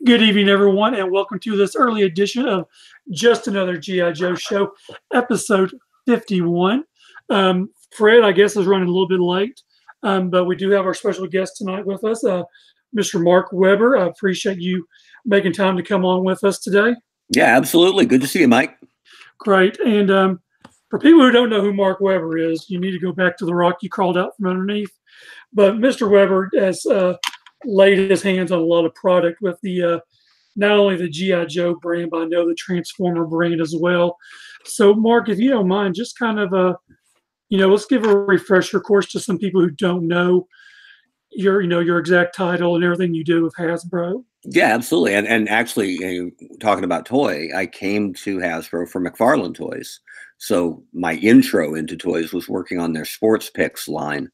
Good evening, everyone, and welcome to this early edition of Just Another G.I. Joe Show, episode 51. Fred, I guess, is running a little bit late, but we do have our special guest tonight with us, Mr. Mark Weber. I appreciate you making time to come on with us today. Yeah, absolutely. Good to see you, Mike. Great. And for people who don't know who Mark Weber is, you need to go back to the rock you crawled out from underneath. But Mr. Weber has laid his hands on a lot of product with the not only the G.I. Joe brand, but I know the Transformer brand as well. So, Mark, if you don't mind, just kind of let's give a refresher course to some people who don't know your exact title and everything you do with Hasbro. Yeah, absolutely. And actually, talking about toy, I came to Hasbro for McFarlane Toys. So my intro into toys was working on their sports picks line,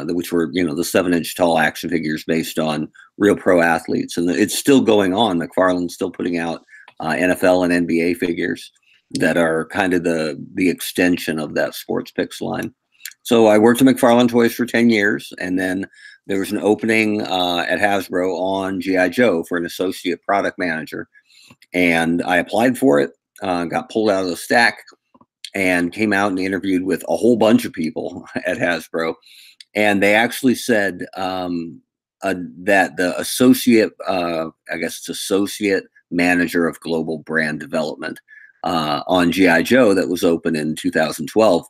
which were, the 7-inch tall action figures based on real pro athletes. And it's still going on. McFarlane's still putting out NFL and NBA figures that are kind of the extension of that sports picks line. So I worked at McFarlane Toys for 10 years, and then there was an opening at Hasbro on G.I. Joe for an associate product manager. And I applied for it, got pulled out of the stack, and came out and interviewed with a whole bunch of people at Hasbro. And they actually said that the associate, associate manager of global brand development on G.I. Joe that was open in 2012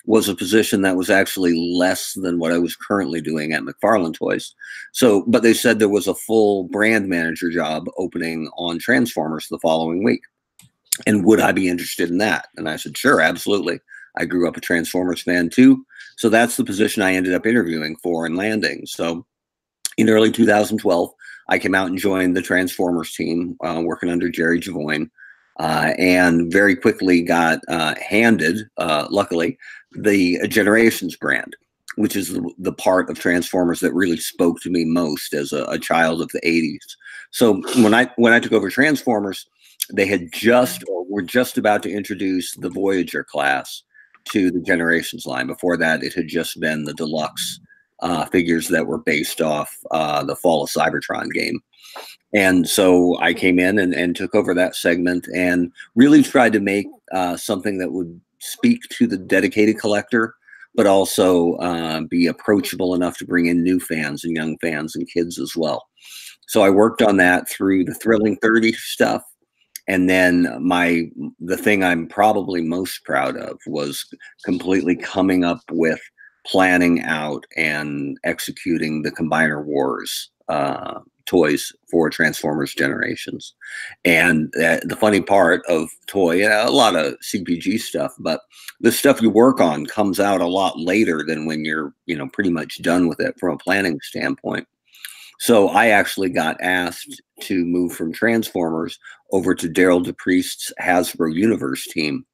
was a position that was actually less than what I was currently doing at McFarlane Toys. So, but they said there was a full brand manager job opening on Transformers the following week. And would I be interested in that? And I said, sure, absolutely. I grew up a Transformers fan too. So that's the position I ended up interviewing for and landing. So in early 2012, I came out and joined the Transformers team, working under Jerry Javoyne. And very quickly got handed, luckily, the Generations brand, which is the part of Transformers that really spoke to me most as a child of the 80s. So when I took over Transformers, they had were just about to introduce the Voyager class to the Generations line. Before that, it had just been the deluxe figures that were based off the Fall of Cybertron game. And so I came in and took over that segment and really tried to make something that would speak to the dedicated collector, but also be approachable enough to bring in new fans and young fans and kids as well. So I worked on that through the Thrilling 30 stuff. And then the thing I'm probably most proud of was completely coming up with planning out and executing the Combiner Wars toys for Transformers Generations. And the funny part of toy, a lot of CPG stuff, but the stuff you work on comes out a lot later than when you're, pretty much done with it from a planning standpoint. So I actually got asked to move from Transformers over to Darryl DePriest's Hasbro Universe team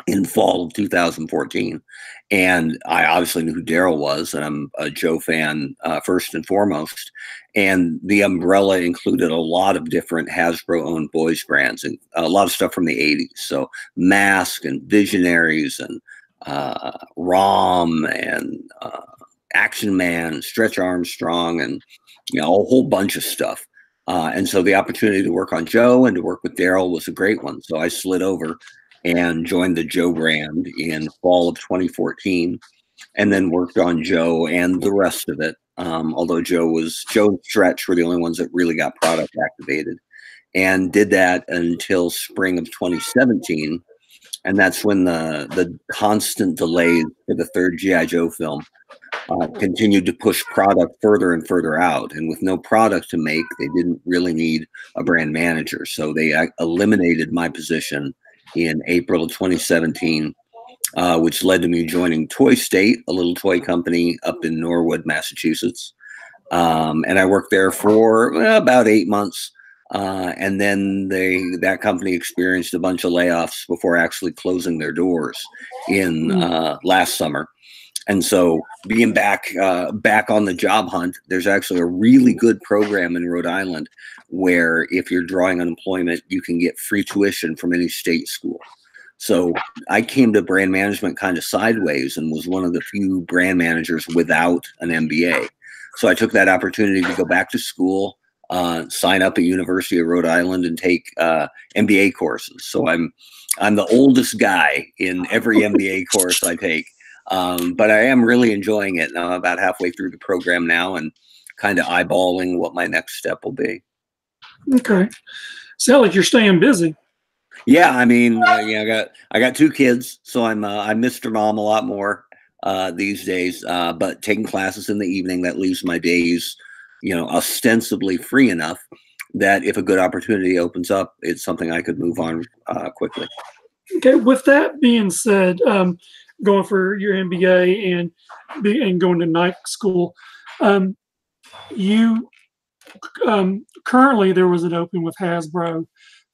in fall of 2014. And I obviously knew who Darryl was, and I'm a Joe fan first and foremost. And the umbrella included a lot of different Hasbro-owned boys brands and a lot of stuff from the 80s. So Mask and Visionaries and ROM and Action Man, Stretch Armstrong, and a whole bunch of stuff. And so the opportunity to work on Joe and to work with Darryl was a great one. So I slid over and joined the Joe brand in fall of 2014, and then worked on Joe and the rest of it. Although Joe and Stretch were the only ones that really got product activated, and did that until spring of 2017. And that's when the constant delays for the third G.I. Joe film continued to push product further and further out. And with no product to make, they didn't really need a brand manager. So they eliminated my position in April of 2017, which led to me joining Toy State, a little toy company up in Norwood, Massachusetts. And I worked there for about 8 months. And then that company experienced a bunch of layoffs before actually closing their doors in last summer. And so being back on the job hunt, there's actually a really good program in Rhode Island where if you're drawing unemployment, you can get free tuition from any state school. So I came to brand management kind of sideways and was one of the few brand managers without an MBA. So I took that opportunity to go back to school, sign up at University of Rhode Island and take MBA courses. So I'm the oldest guy in every MBA course I take. But I am really enjoying it. Now I'm about halfway through the program now and kind of eyeballing what my next step will be. Okay. Sound like you're staying busy. Yeah, I mean, I got 2 kids, so I'm Mr. Mom a lot more these days. But taking classes in the evening, that leaves my days, ostensibly free enough that if a good opportunity opens up, it's something I could move on quickly. Okay. With that being said, going for your MBA and going to night school, you currently there was an open with Hasbro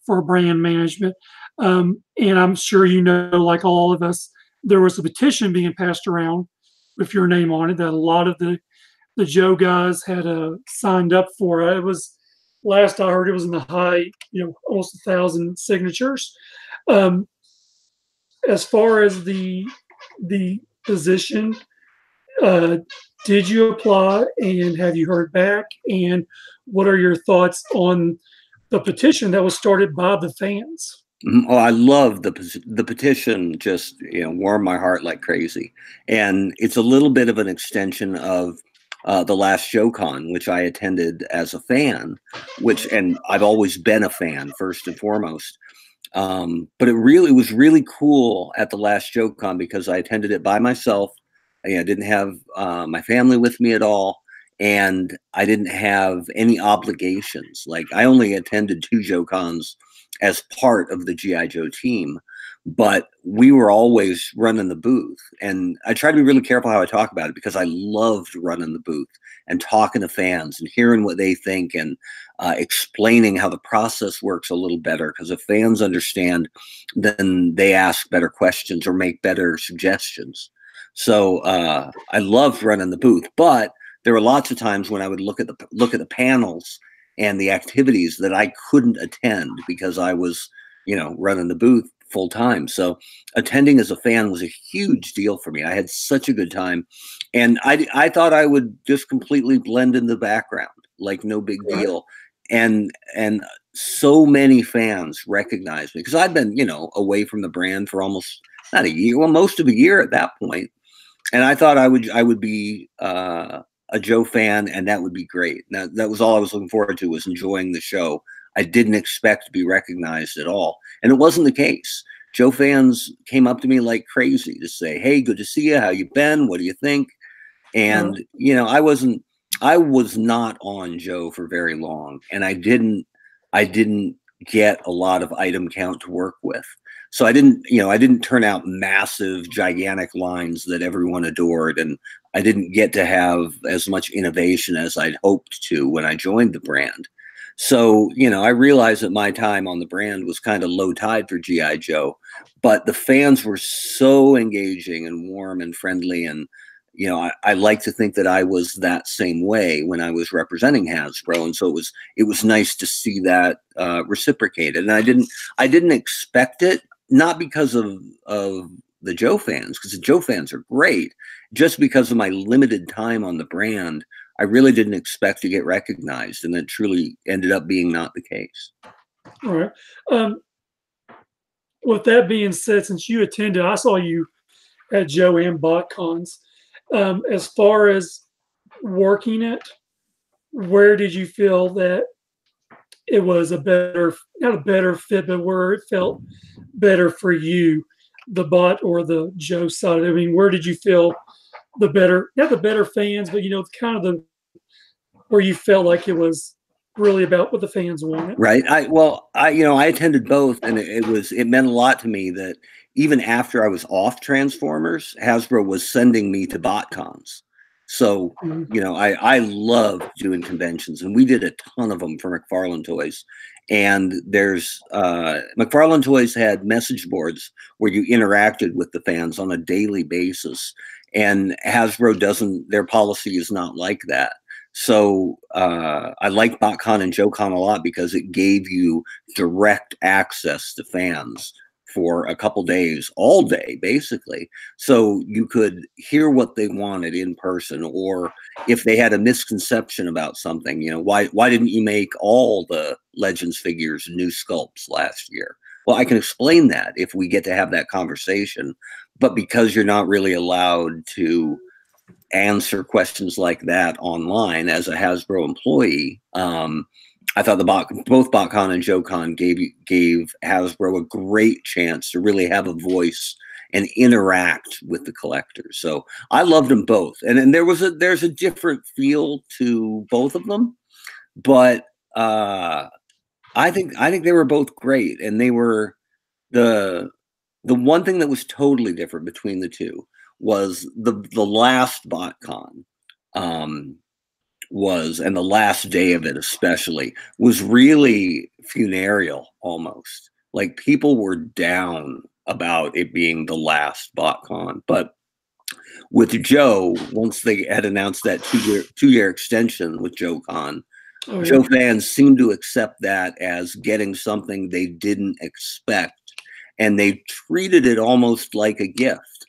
for brand management, and I'm sure like all of us, there was a petition being passed around with your name on it that a lot of the Joe guys had signed up for. It was last I heard it was in the high, almost 1,000 signatures. As far as the position, did you apply and have you heard back? And what are your thoughts on the petition that was started by the fans? Oh, I love the petition. Just warmed my heart like crazy, and it's a little bit of an extension of the last Joe Kahn, which I attended as a fan, and I've always been a fan first and foremost. But it was really cool at the last Joe Kahn because I attended it by myself. I didn't have my family with me at all, and I didn't have any obligations. Like I only attended 2 Joe Kahns as part of the G.I. Joe team, but we were always running the booth. And I try to be really careful how I talk about it because I loved running the booth and talking to fans and hearing what they think and explaining how the process works a little better. Because if fans understand, then they ask better questions or make better suggestions. So I loved running the booth, but there were lots of times when I would look at the panels and the activities that I couldn't attend because I was, running the booth full time. So attending as a fan was a huge deal for me. I had such a good time, and I thought I would just completely blend in the background, like no big deal. And so many fans recognized me because I'd been, away from the brand for almost not a year, well, most of a year at that point. And I thought I would be a Joe fan, and that would be great. Now, that was all I was looking forward to, was enjoying the show. I didn't expect to be recognized at all. And it wasn't the case. Joe fans came up to me like crazy to say, "Hey, good to see you. How you been? What do you think?" And, I was not on Joe for very long, and I didn't get a lot of item count to work with. So I didn't turn out massive, gigantic lines that everyone adored. And I didn't get to have as much innovation as I'd hoped to when I joined the brand. So, I realized that my time on the brand was kind of low tide for G.I. Joe, but the fans were so engaging and warm and friendly. And, I like to think that I was that same way when I was representing Hasbro. And so it was nice to see that reciprocated. And I didn't expect it, not because of the Joe fans, because the Joe fans are great, just because of my limited time on the brand. I really didn't expect to get recognized, and that truly ended up being not the case. All right. With that being said, since you attended, I saw you at Joe and Botcons. As far as working it, where did you feel that it was not a better fit, but where it felt better for you, the Bot or the Joe side? I mean, where did you feel the better, not the better fans, but kind of where you felt like it was really about what the fans wanted? Right. I attended both, and it meant a lot to me that even after I was off Transformers, Hasbro was sending me to Botcons. So, I loved doing conventions, and we did a ton of them for McFarlane Toys. And there's McFarlane Toys had message boards where you interacted with the fans on a daily basis, and Hasbro doesn't. Their policy is not like that. So I liked Botcon and Joe Kahn a lot because it gave you direct access to fans for a couple days, all day, basically. So you could hear what they wanted in person, or if they had a misconception about something, why didn't you make all the Legends figures new sculpts last year? Well, I can explain that if we get to have that conversation, but because you're not really allowed to answer questions like that online as a Hasbro employee, I thought both Botcon and Joe Kahn gave Hasbro a great chance to really have a voice and interact with the collectors. So I loved them both, and there's a different feel to both of them, but I think they were both great, and they were the one thing that was totally different between the two was the last Botcon was, and the last day of it especially, was really funereal almost. Like, people were down about it being the last Botcon. But with Joe, once they had announced that two-year extension with Joe Kahn, Joe fans seemed to accept that as getting something they didn't expect, and they treated it almost like a gift.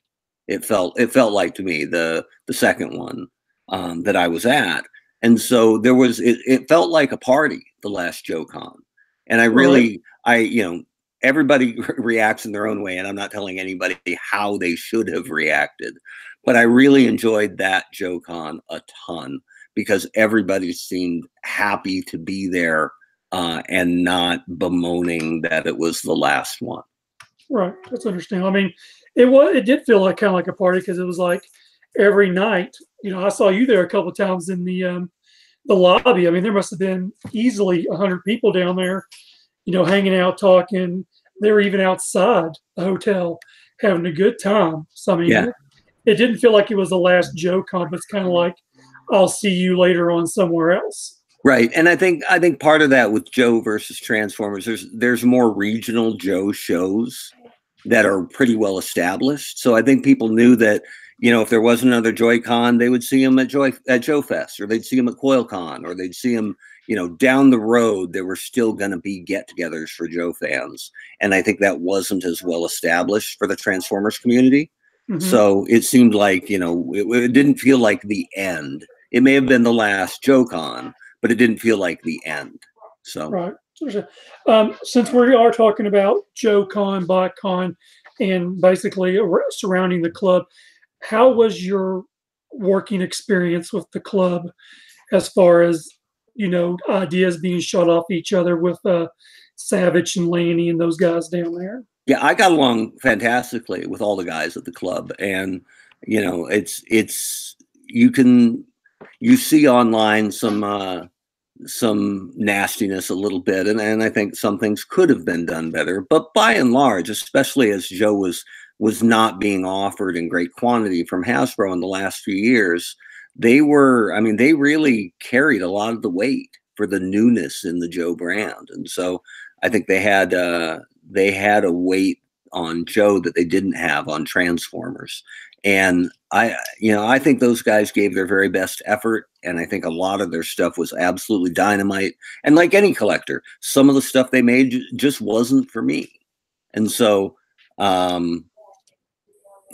It felt like to me, the second one that I was at. And so it felt like a party, the last Joe Kahn. And I really, everybody reacts in their own way, and I'm not telling anybody how they should have reacted, but I really enjoyed that Joe Kahn a ton, because everybody seemed happy to be there and not bemoaning that it was the last one. Right, that's understandable. I mean, it did feel like kind of like a party, because it was like every night. I saw you there a couple of times in the lobby. I mean, there must have been easily 100 people down there, hanging out, talking. They were even outside the hotel having a good time. So I mean, it didn't feel like it was the last Joe Kahn, but it's kind of like, I'll see you later on somewhere else. Right. And I think part of that with Joe versus Transformers, there's more regional Joe shows that are pretty well established. So I think people knew that, if there was another Joy-Con, they would see him at Joe Fest, or they'd see him at CoilCon, or they'd see him, down the road. There were still going to be get-togethers for Joe fans. And I think that wasn't as well established for the Transformers community. Mm-hmm. So it seemed like, it didn't feel like the end. It may have been the last Joe Kahn, but it didn't feel like the end. So right. Since we are talking about Joe Kahn, Botcon, and basically surrounding the club, how was your working experience with the club, as far as ideas being shot off each other with Savage and Lanny and those guys down there? Yeah, I got along fantastically with all the guys at the club, and it's you see online some nastiness a little bit, and I think some things could have been done better. But by and large, especially as Joe was not being offered in great quantity from Hasbro in the last few years, they really carried a lot of the weight for the newness in the Joe brand. And so I think they had a weight on Joe that they didn't have on Transformers. And I think those guys gave their very best effort, and I think a lot of their stuff was absolutely dynamite. And like any collector, some of the stuff they made just wasn't for me. And so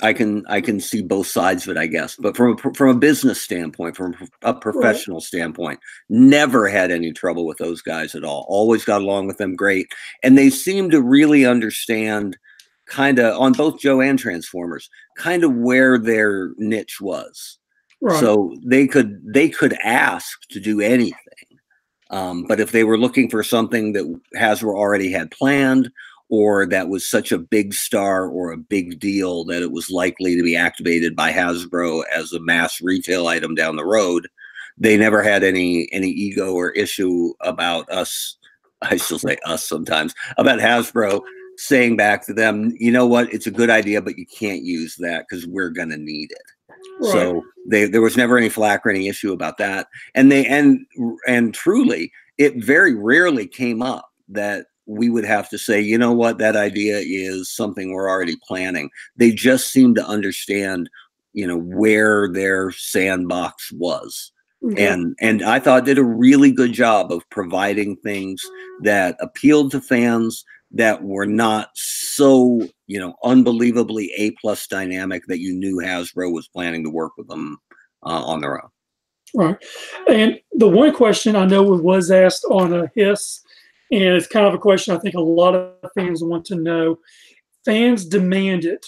I can see both sides of it, I guess. But from a business standpoint, from a professional standpoint, never had any trouble with those guys at all. Always got along with them great. And they seem to really understand, kind of on both Joe and Transformers, kind of where their niche was. Right. So they could ask to do anything. But if they were looking for something that Hasbro already had planned, or that was such a big star or a big deal that it was likely to be activated by Hasbro as a mass retail item down the road, they never had any ego or issue about us. I still say us sometimes, about Hasbro saying back to them, you know what, it's a good idea, but you can't use that because we're going to need it. Right. So there was never any flack or any issue about that. And truly, it very rarely came up that we would have to say, you know what, that idea is something we're already planning. They just seemed to understand, where their sandbox was. Mm-hmm. And I thought did a really good job of providing things that appealed to fans, that were not so, unbelievably A+ dynamic that you knew Hasbro was planning to work with them on their own. Right. And the one question I know was asked on a Hiss, and it's kind of a question I think a lot of fans want to know. Fans demand it.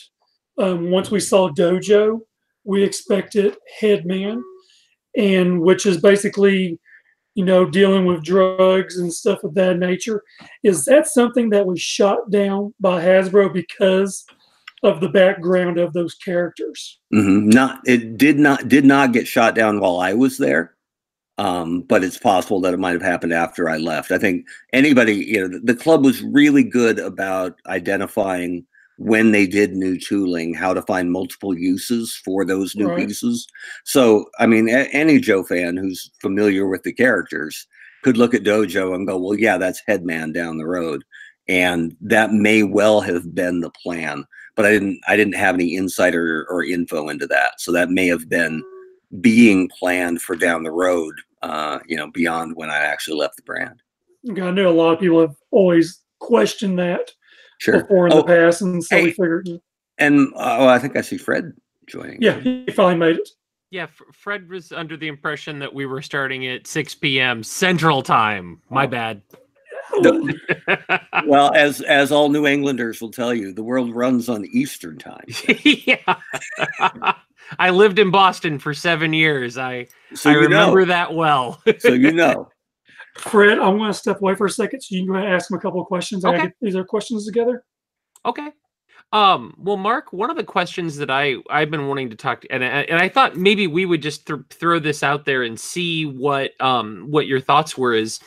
Once we saw Dojo, we expected Headman, and which is basically, dealing with drugs and stuff of that nature. Is that something that was shot down by Hasbro because of the background of those characters? It did not get shot down while I was there. But it's possible that it might have happened after I left. I think anybody, the club was really good about identifying when they did new tooling, how to find multiple uses for those new pieces. So, I mean, any Joe fan who's familiar with the characters could look at Dojo and go, well, yeah, that's Headman down the road. And that may well have been the plan, but I didn't have any insider or info into that. So that may have been being planned for down the road, beyond when I actually left the brand. Okay, I know a lot of people have always questioned that before in the past, and so we figured. And I think I see Fred joining. Yeah, he finally made it. Yeah, Fred was under the impression that we were starting at 6 p.m. Central Time. My bad. Well, as all New Englanders will tell you, the world runs on Eastern Time. Yeah. I lived in Boston for 7 years. I remember that well. So Fred, I want to step away for a second so you can go ahead and ask him a couple of questions. Okay. I get these questions together. Okay. Well, Mark, one of the questions that I've been wanting to talk to, and I thought maybe we would just throw this out there and see what your thoughts were. Is,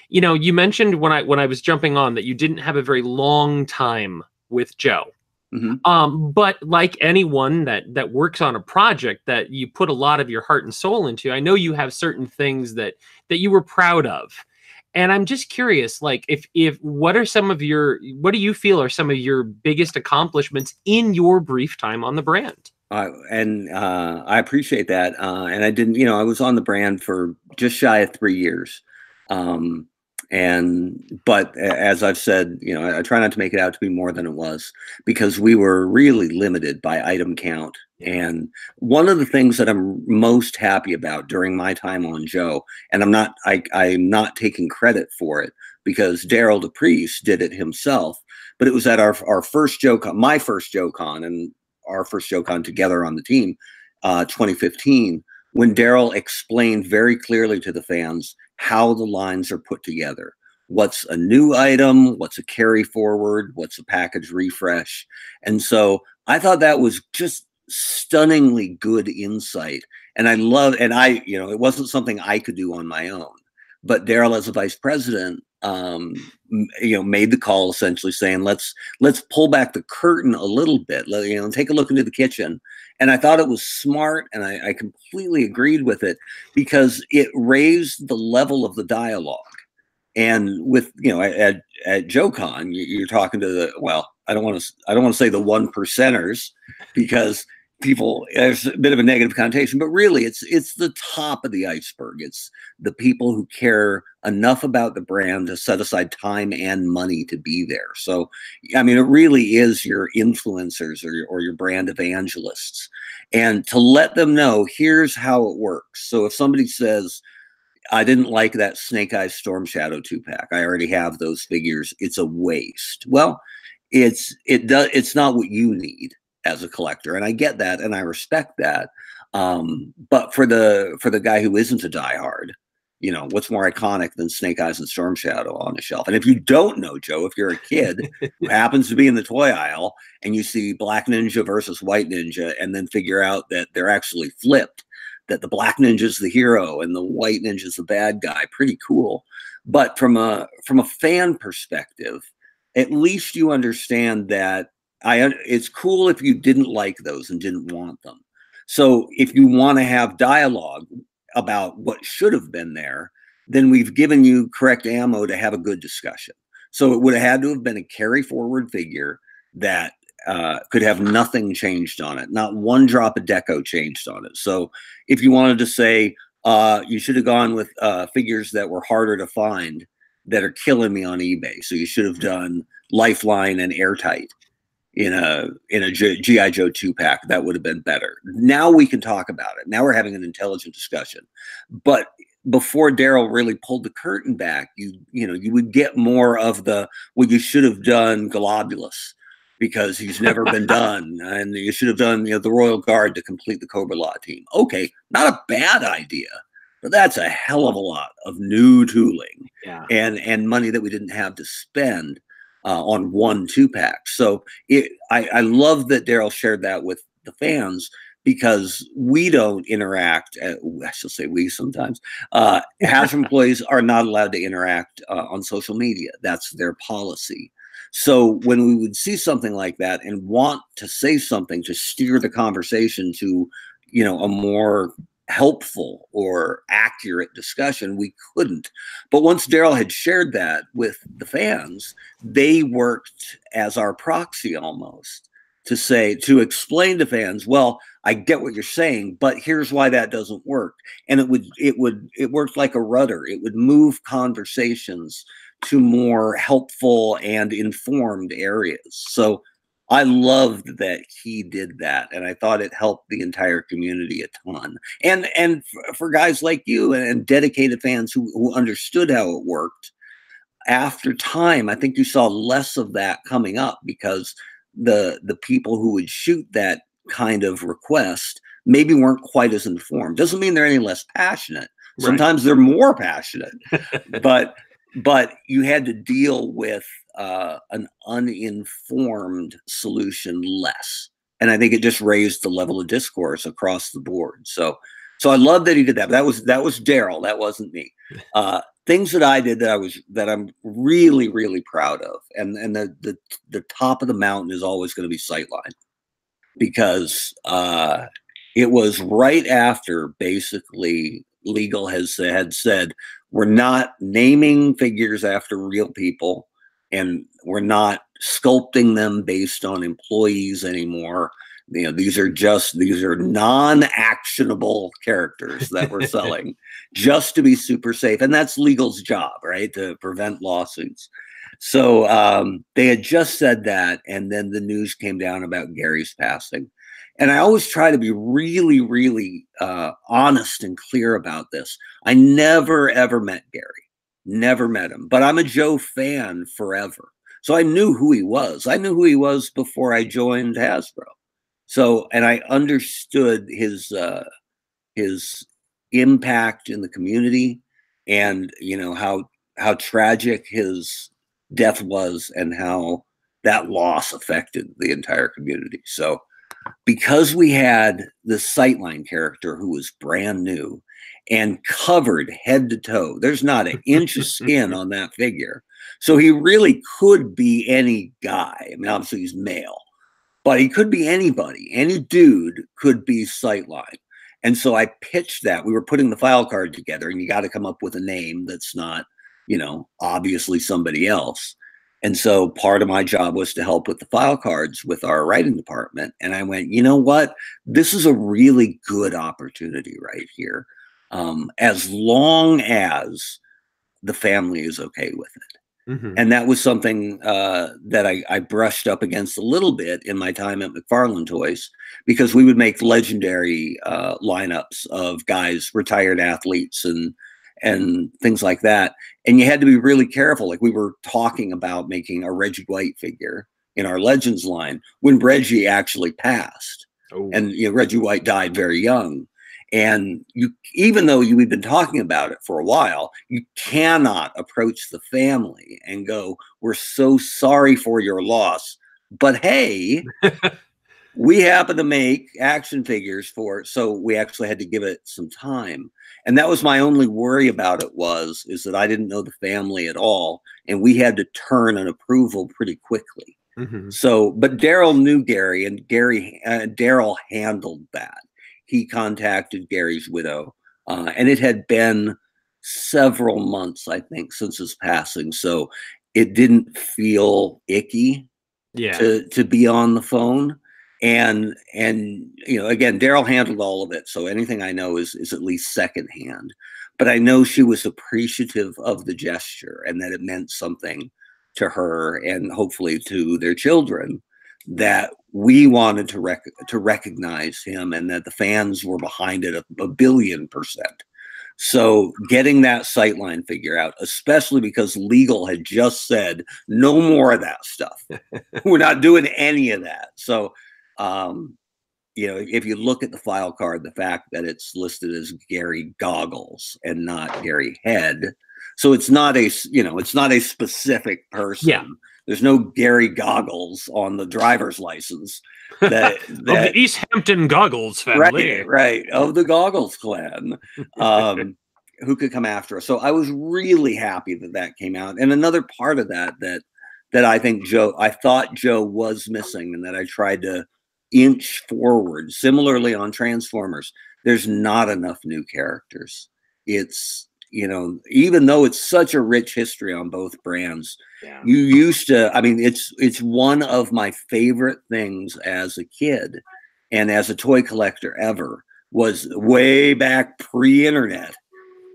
you mentioned when I was jumping on that you didn't have a very long time with Joe. But like anyone that works on a project that you put a lot of your heart and soul into, I know you have certain things that you were proud of. And I'm just curious, like, what do you feel are some of your biggest accomplishments in your brief time on the brand? I appreciate that. And I didn't, I was on the brand for just shy of 3 years. But as I've said, I try not to make it out to be more than it was, because we were really limited by item count. And one of the things that I'm most happy about during my time on Joe, and I'm not taking credit for it, because Darryl Proxy did it himself, but it was at our first Joe Kahn, my first Joe Kahn, and our first Joe Kahn together on the team, 2015, when Darryl explained very clearly to the fans how the lines are put together. What's a new item? What's a carry forward? What's a package refresh? And so I thought that was just stunningly good insight. And it wasn't something I could do on my own, but Darryl, as a vice president, made the call, essentially saying, let's pull back the curtain a little bit, take a look into the kitchen. And I thought it was smart, and I completely agreed with it, because it raised the level of the dialogue. And with, at Joe Kahn, you're talking to I don't want to say the 1%ers, because there's a bit of a negative connotation, but really it's the top of the iceberg. It's the people who care enough about the brand to set aside time and money to be there. So, I mean, it really is your influencers or your brand evangelists, and to let them know, here's how it works. So if somebody says, I didn't like that Snake Eyes Storm Shadow 2-pack, I already have those figures, it's a waste. Well, it's not what you need as a collector, and I get that, and I respect that. But for the guy who isn't a diehard, what's more iconic than Snake Eyes and Storm Shadow on the shelf? And if you don't know, Joe, if you're a kid who happens to be in the toy aisle and you see Black Ninja versus White Ninja, and then figure out that they're actually flipped, that the Black Ninja's the hero and the White Ninja's the bad guy, pretty cool. But from a fan perspective, at least you understand that it's cool if you didn't like those and didn't want them. So if you want to have dialogue about what should have been there, then we've given you correct ammo to have a good discussion. So it would have had to have been a carry forward figure that could have nothing changed on it, not one drop of deco changed on it. So if you wanted to say you should have gone with figures that were harder to find, that are killing me on eBay, so you should have done Lifeline and Airtight in a GI Joe 2-pack. That would have been better. Now we can talk about it. Now we're having an intelligent discussion. But before Darryl really pulled the curtain back, you would get more of the, well, you should have done Globulus because he's never been done, and you should have done the Royal Guard to complete the Cobra Law team. Okay, not a bad idea, but that's a hell of a lot of new tooling and money that we didn't have to spend on one 2-pack. So I love that Darryl shared that with the fans, because we don't interact. I shall say we sometimes. Hasbro employees are not allowed to interact on social media. That's their policy. So when we would see something like that and want to say something to steer the conversation to, a more helpful or accurate discussion, we couldn't. But once Darryl had shared that with the fans, they worked as our proxy almost to explain to fans, well, I get what you're saying, but here's why that doesn't work. And it worked like a rudder. It would move conversations to more helpful and informed areas. So I loved that he did that, and I thought it helped the entire community a ton. And for guys like you and dedicated fans who understood how it worked, after time, I think you saw less of that coming up, because the people who would shoot that kind of request maybe weren't quite as informed. Doesn't mean they're any less passionate. Right. Sometimes they're more passionate, but you had to deal with an uninformed solution less. And I think it just raised the level of discourse across the board. So I love that he did that. But that was Darryl. That wasn't me. Things that I did that I'm really, really proud of. And the top of the mountain is always going to be Sightline, because it was right after basically legal had said, we're not naming figures after real people, and we're not sculpting them based on employees anymore. These are non-actionable characters that we're selling just to be super safe. And that's legal's job, right? To prevent lawsuits. So they had just said that, and then the news came down about Gary's passing. And I always try to be really, really honest and clear about this. I never, ever met Gary. Never met him. But I'm a Joe fan forever. So I knew who he was. I knew who he was before I joined Hasbro. So, and I understood his impact in the community, and how tragic his death was, and how that loss affected the entire community. So because we had the Sightline character who was brand new and covered head to toe, there's not an inch of skin on that figure. So he really could be any guy. I mean, obviously he's male, but he could be anybody. Any dude could be Sightline. And so I pitched that. We were putting the file card together, and you got to come up with a name that's not, obviously somebody else. And so part of my job was to help with the file cards with our writing department. And I went, you know what? This is a really good opportunity right here. As long as the family is okay with it. Mm-hmm. And that was something that I brushed up against a little bit in my time at McFarlane Toys, because we would make legendary lineups of guys, retired athletes, and things like that. And you had to be really careful. Like, we were talking about making a Reggie White figure in our Legends line when Reggie actually passed. Oh. And Reggie White died very young. And even though we've been talking about it for a while, you cannot approach the family and go, we're so sorry for your loss, but hey, we happen to make action figures for it. So we actually had to give it some time. And that was my only worry about it, is that I didn't know the family at all. And we had to turn an approval pretty quickly. Mm-hmm. So, but Darryl knew Gary, and Darryl handled that. He contacted Gary's widow, and it had been several months, I think, since his passing. So it didn't feel icky to be on the phone. And again, Darryl handled all of it. So anything I know is at least secondhand. But I know she was appreciative of the gesture, and that it meant something to her and hopefully to their children that we wanted to recognize him and that the fans were behind it a billion percent. So getting that sightline figure out, especially because legal had just said no more of that stuff. We're not doing any of that. So, you know, if you look at the file card, the fact that it's listed as Gary Goggles and not Gary Head. So it's not a, you know, it's not a specific person. Yeah. There's no Gary Goggles on the driver's license. That of the East Hampton Goggles family. Right. Of the Goggles clan. Who could come after us. So I was really happy that that came out. And another part of that I think I thought Joe was missing and that I tried to inch forward. Similarly on Transformers, there's not enough new characters. It's, you know, even though it's such a rich history on both brands, you used to, I mean, it's one of my favorite things as a kid and as a toy collector ever was way back pre-internet.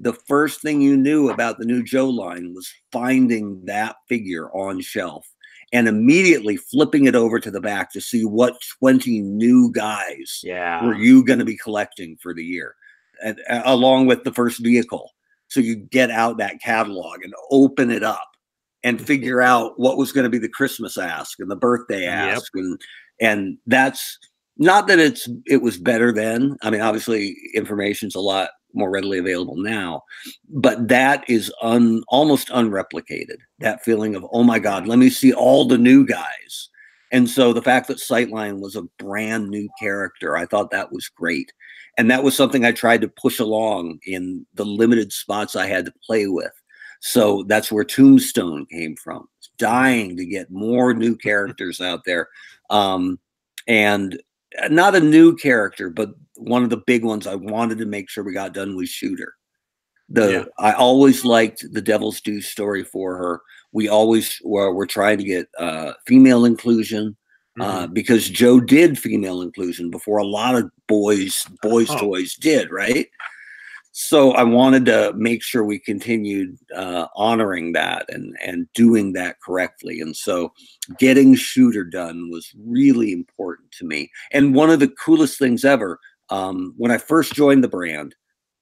The first thing you knew about the new Joe line was finding that figure on shelf and immediately flipping it over to the back to see what 20 new guys were you going to be collecting for the year, and along with the first vehicle. So you get out that catalog and open it up and figure out what was going to be the Christmas ask and the birthday ask. And that's not that it was better then. I mean, obviously information's a lot more readily available now, but that is almost unreplicated. That feeling of, oh my God, let me see all the new guys. And so the fact that Sightline was a brand new character, I thought that was great. And that was something I tried to push along in the limited spots I had to play with. So that's where Tombstone came from. Dying to get more new characters out there. And not a new character, but one of the big ones I wanted to make sure we got done was Shooter. I always liked the Devil's Due story for her. We always were trying to get female inclusion because Joe did female inclusion before a lot of boys toys did, right? So I wanted to make sure we continued honoring that and doing that correctly. And so getting Shooter done was really important to me. And one of the coolest things ever, when I first joined the brand,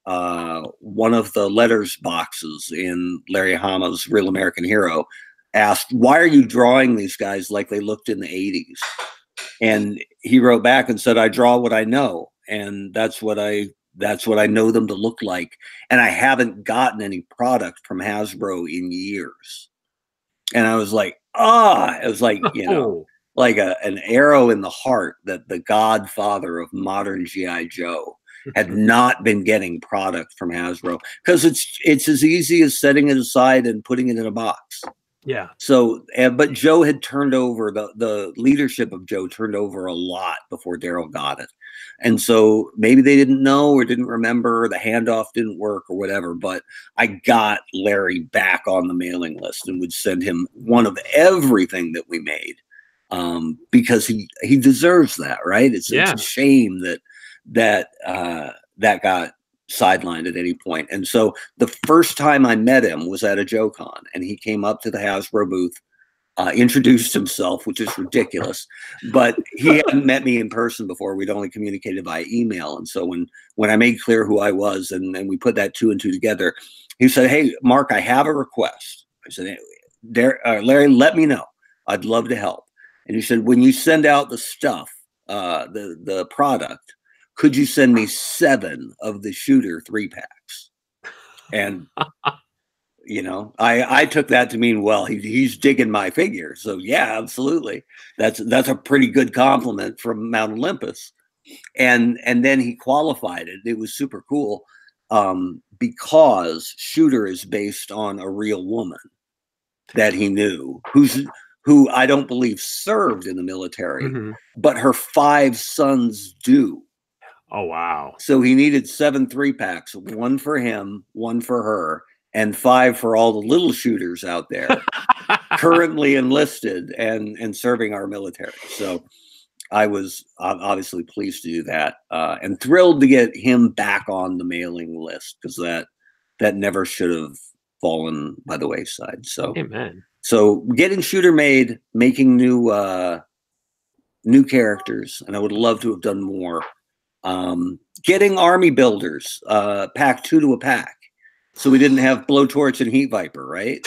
one of the letters boxes in Larry Hama's Real American Hero asked, why are you drawing these guys like they looked in the 80s? And he wrote back and said, I draw what I know. And that's what I know them to look like. And I haven't gotten any product from Hasbro in years. And I was like, it was like, you know, like an arrow in the heart that the godfather of modern G.I. Joe had not been getting product from Hasbro, because it's as easy as setting it aside and putting it in a box. Yeah. So, but Joe had turned over, the leadership of Joe turned over a lot before Darryl got it. And so maybe they didn't know or didn't remember, the handoff didn't work or whatever, but I got Larry back on the mailing list and would send him one of everything that we made, because he deserves that, right? It's a shame that got sidelined at any point. And so the first time I met him was at a Joe Kahn, and he came up to the Hasbro booth, introduced himself, which is ridiculous, but he hadn't met me in person before. We'd only communicated by email. And so when I made clear who I was and we put that 2 and 2 together, he said, hey, Mark, I have a request. I said, Larry, let me know. I'd love to help. And he said, when you send out the stuff, the product, could you send me 7 of the Shooter 3-packs? And, you know, I took that to mean, well, he's digging my figure. So yeah, absolutely. That's a pretty good compliment from Mount Olympus. And then he qualified it. It was super cool, because Shooter is based on a real woman that he knew, who I don't believe served in the military, but her 5 sons do. Oh, wow. So he needed 7 3-packs, 1 for him, 1 for her, and 5 for all the little shooters out there currently enlisted and serving our military. So I was obviously pleased to do that, and thrilled to get him back on the mailing list, because that never should have fallen by the wayside. So, Amen. So getting shooter made, making new characters, and I would love to have done more. Getting army builders, pack 2 to a pack, so we didn't have Blowtorch and Heat Viper, right?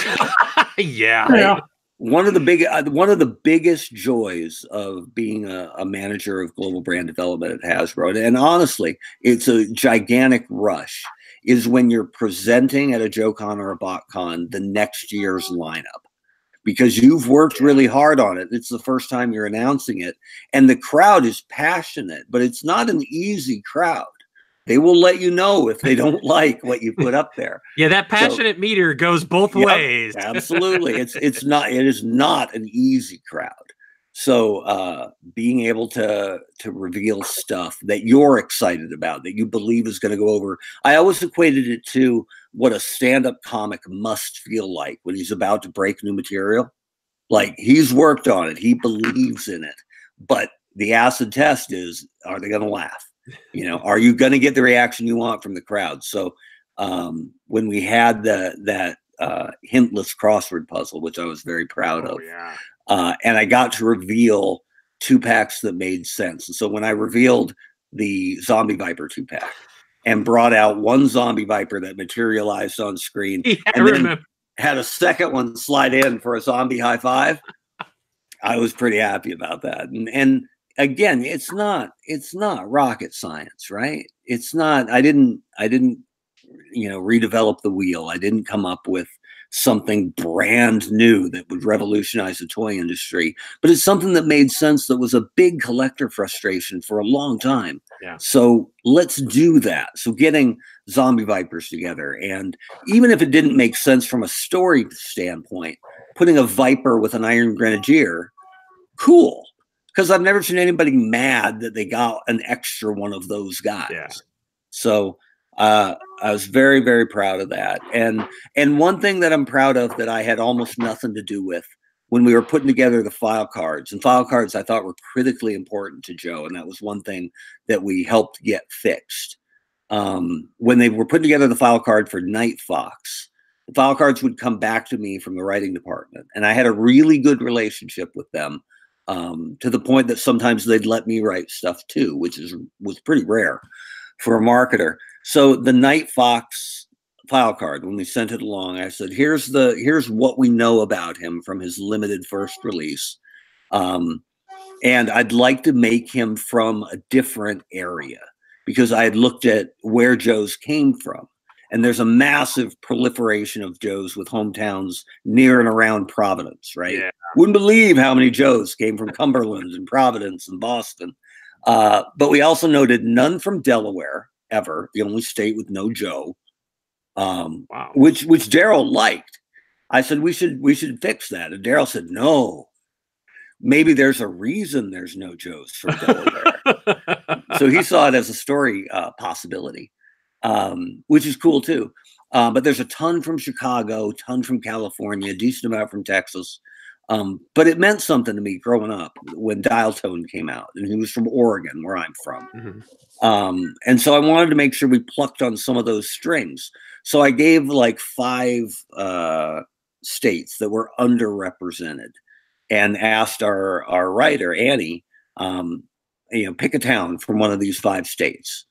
Yeah. Yeah. One of the biggest joys of being a manager of global brand development at Hasbro, and honestly, it's a gigantic rush, is when you're presenting at a Joe Kahn or a Botcon the next year's lineup. Because you've worked really hard on it. It's the first time you're announcing it. And the crowd is passionate, but it's not an easy crowd. They will let you know if they don't like what you put up there. Yeah, that passionate meter goes both ways. Absolutely. It is not an easy crowd. So being able to reveal stuff that you're excited about, that you believe is going to go over. I always equated it to what a stand-up comic must feel like when he's about to break new material. Like, he's worked on it. He believes in it. But the acid test is, are they going to laugh? You know, are you going to get the reaction you want from the crowd? So when we had that hintless crossword puzzle, which I was very proud of, and I got to reveal 2-packs that made sense. And so when I revealed the Zombie Viper 2-pack and brought out one Zombie Viper that materialized on screen, and then had a second one slide in for a zombie high five, I was pretty happy about that. And again, it's not rocket science, right? It's not. I didn't redevelop the wheel. I didn't come up with something brand new that would revolutionize the toy industry, but it's something that made sense, that was a big collector frustration for a long time. Yeah. So let's do that. So getting Zombie Vipers together, and even if it didn't make sense from a story standpoint, putting a Viper with an Iron Grenadier, cool. Because I've never seen anybody mad that they got an extra one of those guys. Yeah. So I was very, very proud of that. And one thing that I'm proud of that I had almost nothing to do with when we were putting together the file cards, and file cards I thought were critically important to Joe. And that was one thing that we helped get fixed. When they were putting together the file card for Night Fox, the file cards would come back to me from the writing department. And I had a really good relationship with them, to the point that sometimes they'd let me write stuff too, which was pretty rare for a marketer. So the Night Fox file card, when we sent it along, I said, here's what we know about him from his limited first release. And I'd like to make him from a different area, because I had looked at where Joe's came from. And there's a massive proliferation of Joes with hometowns near and around Providence, right? Yeah. Wouldn't believe how many Joes came from Cumberland and Providence and Boston. But we also noted none from Delaware, ever, the only state with no Joe, Wow. which Darryl liked. I said, we should fix that. And Darryl said, no, maybe there's a reason there's no Joes from Delaware. So he saw it as a story possibility. Which is cool too. But there's a ton from Chicago, ton from California, decent amount from Texas. But it meant something to me growing up when Dial Tone came out, and he was from Oregon, where I'm from. Mm-hmm. And so I wanted to make sure we plucked on some of those strings. So I gave like 5 states that were underrepresented, and asked our writer, Annie, pick a town from one of these 5 states.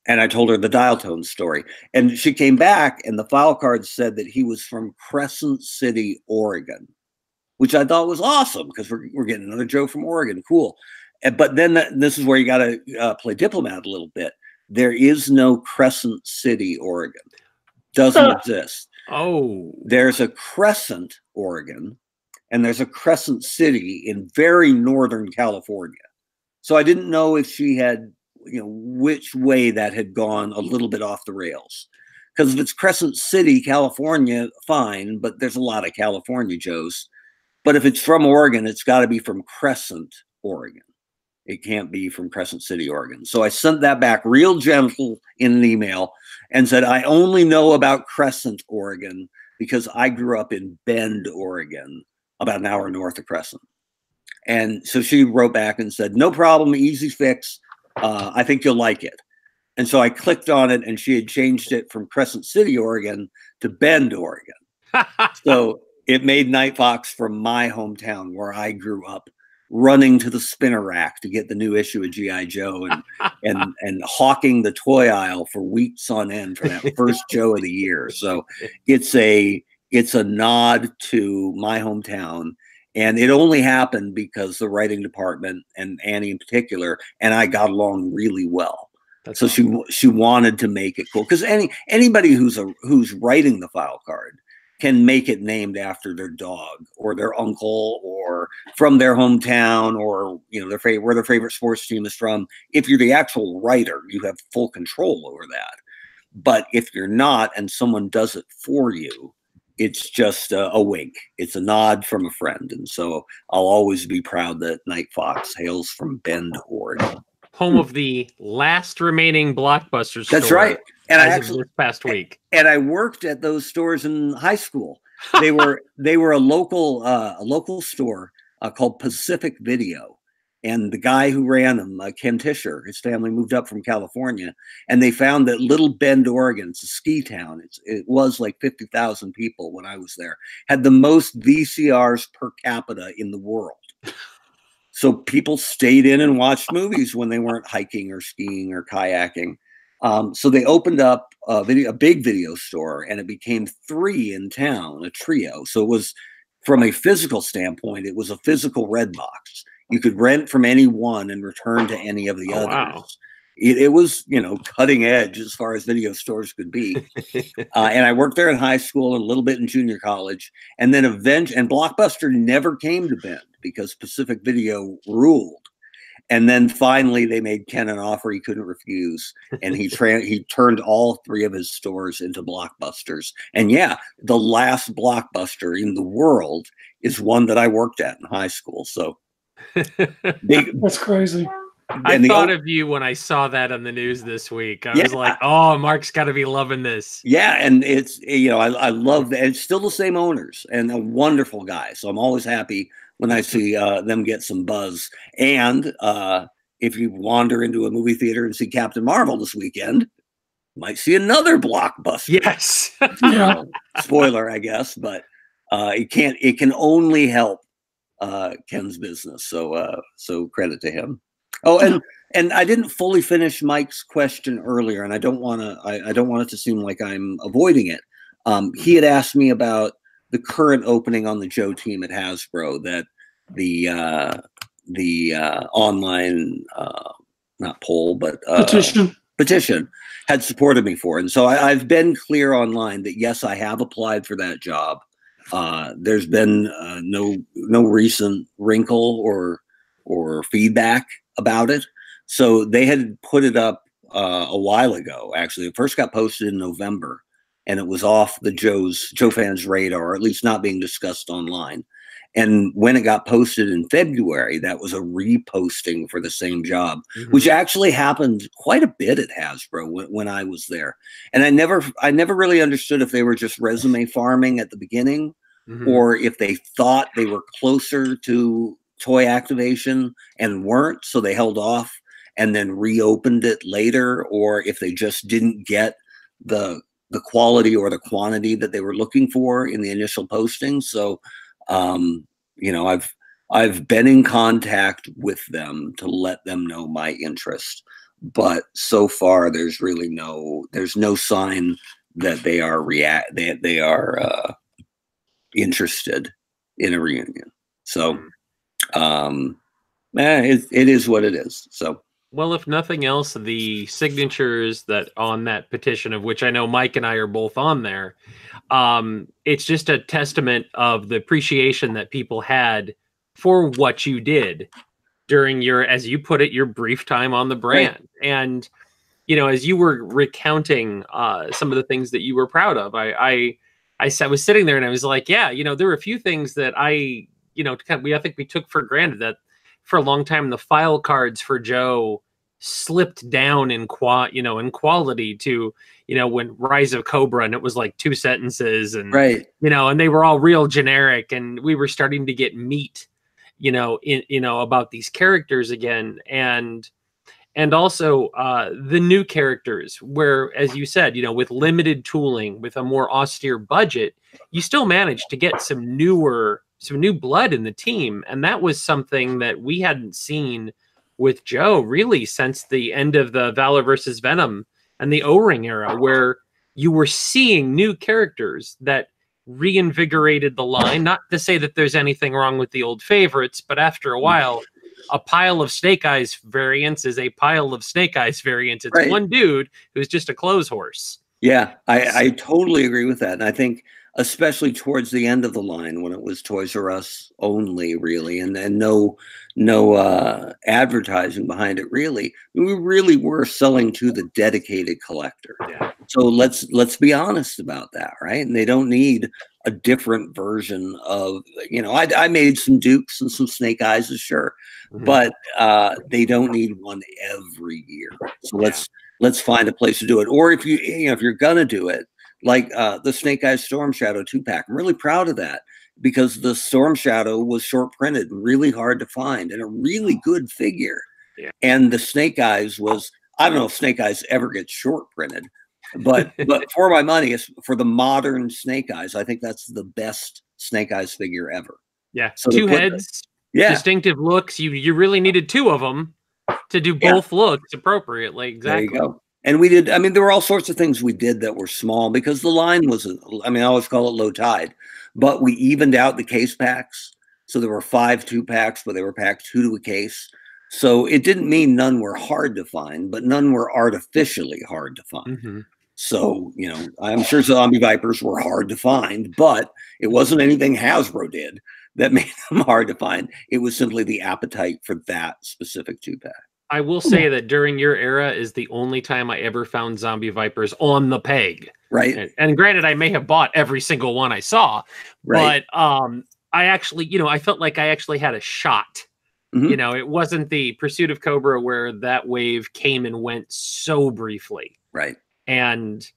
And I told her the Dial Tone story. And she came back, and the file card said that he was from Crescent City, Oregon, which I thought was awesome, because we're getting another Joe from Oregon. Cool. But then this is where you got to play diplomat a little bit. There is no Crescent City, Oregon. Doesn't exist. Oh. There's a Crescent, Oregon, and there's a Crescent City in very northern California. So I didn't know if she had, which way that had gone a little bit off the rails. Because if it's Crescent City, California, fine, but there's a lot of California Joes. But if it's from Oregon, it's got to be from Crescent, Oregon. It can't be from Crescent City, Oregon. So I sent that back real gentle in an email and said, I only know about Crescent, Oregon, because I grew up in Bend, Oregon, about an hour north of Crescent. And so she wrote back and said, no problem, easy fix. I think you'll like it. And so I clicked on it, and she had changed it from Crescent City, Oregon to Bend, Oregon. So it made Night Fox from my hometown where I grew up, running to the spinner rack to get the new issue of G.I. Joe and hawking the toy aisle for weeks on end for that first Joe of the year. So it's a nod to my hometown. And it only happened because the writing department and Annie in particular and I got along really well. That's so awesome. She wanted to make it cool, because anybody who's writing the file card can make it named after their dog or their uncle or from their hometown, or where their favorite sports team is from. If you're the actual writer, you have full control over that. But if you're not and someone does it for you, it's just a wink. It's a nod from a friend. And so I'll always be proud that Night Fox hails from Bend, Oregon. Home of the last remaining Blockbuster store. That's right. And I actually this past week. And I worked at those stores in high school. They were a local store called Pacific Video. And the guy who ran them, Ken Tischer, his family moved up from California, and they found that Little Bend, Oregon, it's a ski town. It was like 50,000 people when I was there, had the most VCRs per capita in the world. So people stayed in and watched movies when they weren't hiking or skiing or kayaking. So they opened up a big video store, and it became 3 in town, a trio. So it was, from a physical standpoint, it was a physical red box. You could rent from any one and return to any of the others. Wow. It was, cutting edge as far as video stores could be. And I worked there in high school and a little bit in junior college. And then and Blockbuster never came to Bend because Pacific Video ruled. And then finally they made Ken an offer he couldn't refuse. And he turned all 3 of his stores into Blockbusters. And yeah, the last Blockbuster in the world is one that I worked at in high school. So that's crazy. I thought of you when I saw that on the news this week. I was like, oh, Mark's got to be loving this. Yeah, and it's, I love that. It's still the same owners and a wonderful guy. So I'm always happy when I see them get some buzz. And if you wander into a movie theater and see Captain Marvel this weekend, you might see another Blockbuster. Yes. Yeah. Spoiler, I guess, but it can only help Ken's business. So credit to him. Oh, and I didn't fully finish Mike's question earlier, and I don't want it to seem like I'm avoiding it. He had asked me about the current opening on the Joe team at Hasbro, that the online not poll but petition had supported me for, and so I've been clear online that yes, I have applied for that job. There's been no recent wrinkle or feedback about it. So they had put it up a while ago. Actually, it first got posted in November, and it was off the Joe fans' radar, or at least not being discussed online. And when it got posted in February, that was a reposting for the same job, which actually happened quite a bit at Hasbro when I was there. And I never really understood if they were just resume farming at the beginning, or if they thought they were closer to toy activation and weren't, so they held off and then reopened it later, or if they just didn't get the quality or the quantity that they were looking for in the initial posting. So I've been in contact with them to let them know my interest, but so far there's no sign that they are interested in a reunion. So it is what it is. So, well, if nothing else, the signatures that on that petition, of which I know Mike and I are both on there, it's just a testament of the appreciation that people had for what you did during your, as you put it, your brief time on the brand. Right. And, as you were recounting some of the things that you were proud of, I was sitting there and I was like, yeah, there were a few things that I think we took for granted, that for a long time the file cards for Joe slipped down in quality to when Rise of Cobra, and it was like 2 sentences, and right, and they were all real generic, and we were starting to get meat about these characters again, and and also the new characters, where, as you said, you know, with limited tooling, with a more austere budget, you still managed to get some new blood in the team, and that was something that we hadn't seen with Joe really since the end of the Valor versus Venom and the O-Ring era, where you were seeing new characters that reinvigorated the line. Not to say that there's anything wrong with the old favorites, but after a while, a pile of Snake Eyes variants is a pile of Snake Eyes variants. It's Right. one dude who's just a clothes horse. Yeah, I totally agree with that. And I think especially towards the end of the line when it was Toys R Us only, really, and no advertising behind it, really, we really were selling to the dedicated collector. Yeah. So let's be honest about that, right? And they don't need a different version of, you know, I made some Dukes and some Snake Eyes, sure, but they don't need one every year. So let's find a place to do it. Or if if you're gonna do it, like the Snake Eyes Storm Shadow 2-pack. I'm really proud of that because the Storm Shadow was short printed, really hard to find, and a really good figure. Yeah. And the Snake Eyes was, I don't know if Snake Eyes ever gets short printed, but for my money, for the modern Snake Eyes, I think that's the best Snake Eyes figure ever. Yeah, so two heads, distinctive looks. You really needed two of them to do both looks appropriately. Exactly. There you go. And we did, I mean, there were all sorts of things we did that were small because the line was, I mean, I always call it low tide, but we evened out the case packs. So there were 5 2-packs, but they were packed 2 to a case. So it didn't mean none were hard to find, but none were artificially hard to find. So, you know, I'm sure Zombie Vipers were hard to find, but it wasn't anything Hasbro did that made them hard to find. It was simply the appetite for that specific 2-pack. I will say that during your era is the only time I ever found Zombie Vipers on the peg. Right. And granted, I may have bought every single one I saw, but I actually, you know, I felt like I actually had a shot. You know, it wasn't the Pursuit of Cobra where that wave came and went so briefly. Right. And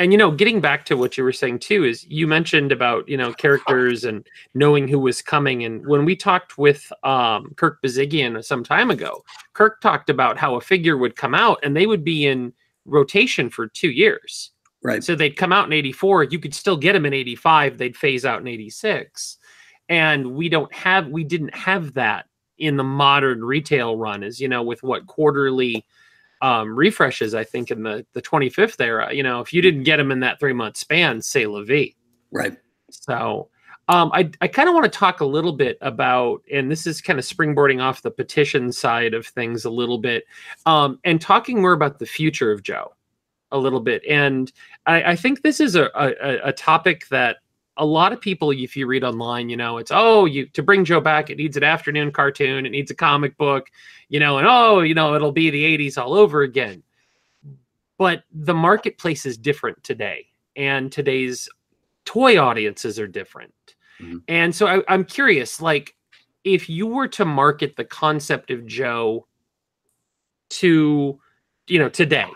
you know, getting back to what you were saying too, is you mentioned about, you know, characters and knowing who was coming. And when we talked with Kirk Bazigian some time ago, Kirk talked about how a figure would come out and they would be in rotation for 2 years. Right. So they'd come out in 84. You could still get them in 85. They'd phase out in 86. And we didn't have that in the modern retail run, as you know, with what quarterly refreshes, I think in the 25th era, you know, if you didn't get them in that 3-month span, say la vie. Right. So I kind of want to talk a little bit about, and this is kind of springboarding off the Petition side of things a little bit, and talking more about the future of Joe a little bit. And I think this is a topic that a lot of people, if you read online, you know, it's, to bring Joe back, it needs an afternoon cartoon, it needs a comic book, you know, and it'll be the 80s all over again. But the marketplace is different today, and today's toy audiences are different. And so I'm curious, like, if you were to market the concept of Joe to, you know, today,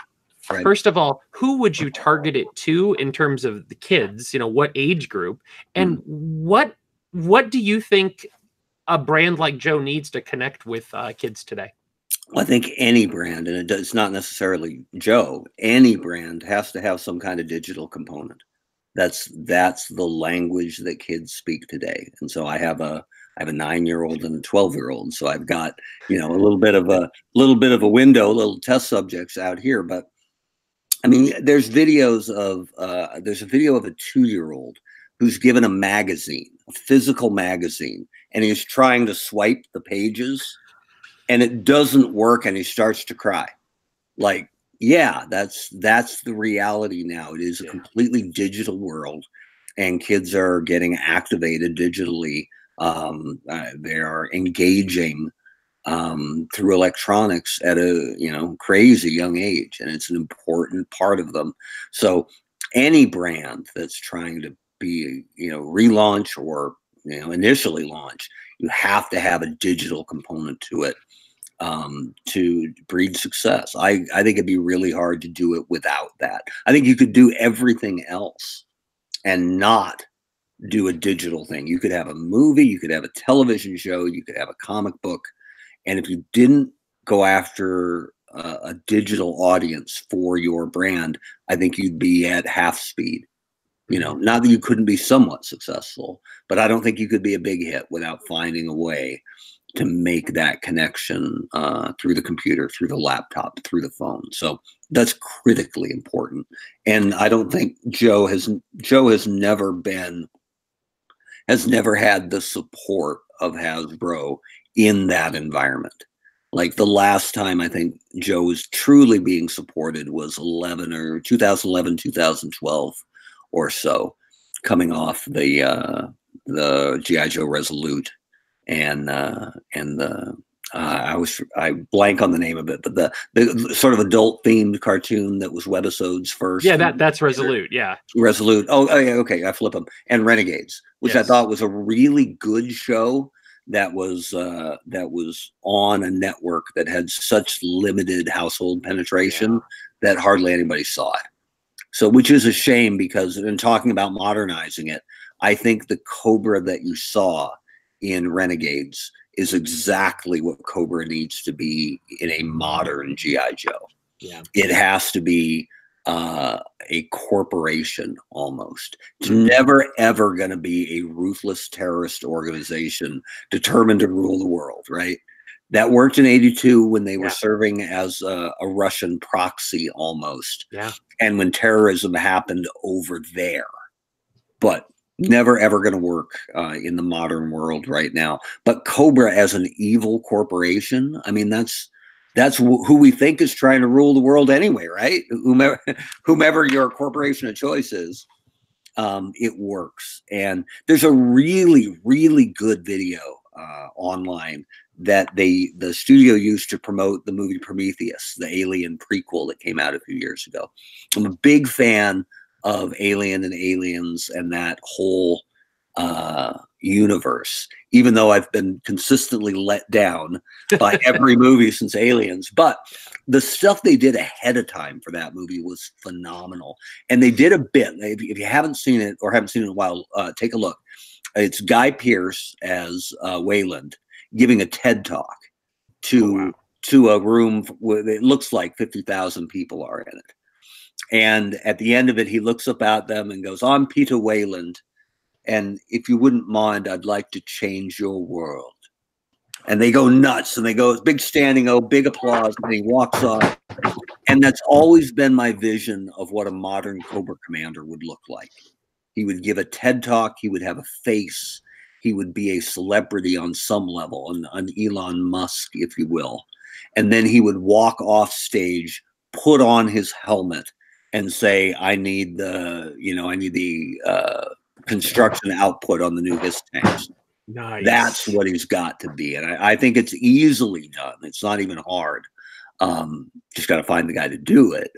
first of all, who would you target it to in terms of the kids? You know, what age group, and what do you think a brand like Joe needs to connect with kids today? Well, I think any brand, and it's not necessarily Joe, any brand has to have some kind of digital component. That's the language that kids speak today. And so I have a 9-year-old and a 12-year-old. So I've got, you know, a little bit of a window, little test subjects out here. But I mean, there's videos of there's a video of a 2-year-old who's given a magazine, a physical magazine, and he's trying to swipe the pages and it doesn't work, and he starts to cry. Like, yeah, that's the reality now. It is a completely digital world, and kids are getting activated digitally. They are engaging through electronics at a, you know, crazy young age, and it's an important part of them. So any brand that's trying to be, you know, relaunch or, you know, initially launch, you have to have a digital component to it to breed success. I think it'd be really hard to do it without that. I think you could do everything else and not do a digital thing. You could have a movie, you could have a television show, you could have a comic book, and if you didn't go after a digital audience for your brand, I think you'd be at half speed. You know, not that you couldn't be somewhat successful, but I don't think you could be a big hit without finding a way to make that connection through the computer, through the laptop, through the phone. So that's critically important. And I don't think Joe has never had the support of Hasbro in that environment. Like the last time I think Joe was truly being supported was 2011, 2012 or so, coming off the G.I. Joe Resolute and I blank on the name of it, but the sort of adult themed cartoon that was webisodes first. Yeah, that's Resolute. Yeah, Resolute. Oh yeah, okay, I flip them. And Renegades, which I thought was a really good show that was on a network that had such limited household penetration that hardly anybody saw it. So, which is a shame, because in talking about modernizing it, I think the Cobra that you saw in Renegades is exactly what Cobra needs to be in a modern G.I. Joe. Yeah, it has to be a corporation almost. It's never ever going to be a ruthless terrorist organization determined to rule the world, right? That worked in '82 when they were serving as a Russian proxy almost. Yeah. And when terrorism happened over there. But never ever going to work in the modern world right now. But Cobra as an evil corporation, I mean, that's who we think is trying to rule the world anyway, right? Whomever your corporation of choice is, it works. And there's a really, really good video online that the studio used to promote the movie Prometheus, the Alien prequel that came out a few years ago. I'm a big fan of Alien and Aliens and that whole universe, even though I've been consistently let down by every movie since Aliens. But the stuff they did ahead of time for that movie was phenomenal. And they did a bit, if you haven't seen it or haven't seen it in a while, take a look. It's Guy Pearce as Wayland giving a TED talk to a room where it looks like 50,000 people are in it. And at the end of it, he looks up at them and goes, "I'm Peter Wayland, and if you wouldn't mind, I'd like to change your world." And they go nuts, and they go, big standing O, big applause, and he walks off. And that's always been my vision of what a modern Cobra Commander would look like. He would give a TED talk, he would have a face, he would be a celebrity on some level, an Elon Musk, if you will. And then he would walk off stage, put on his helmet, and say, I need the construction output on the new HISS tanks. Nice. That's what he's got to be. And I think it's easily done. It's not even hard. Just got to find the guy to do it,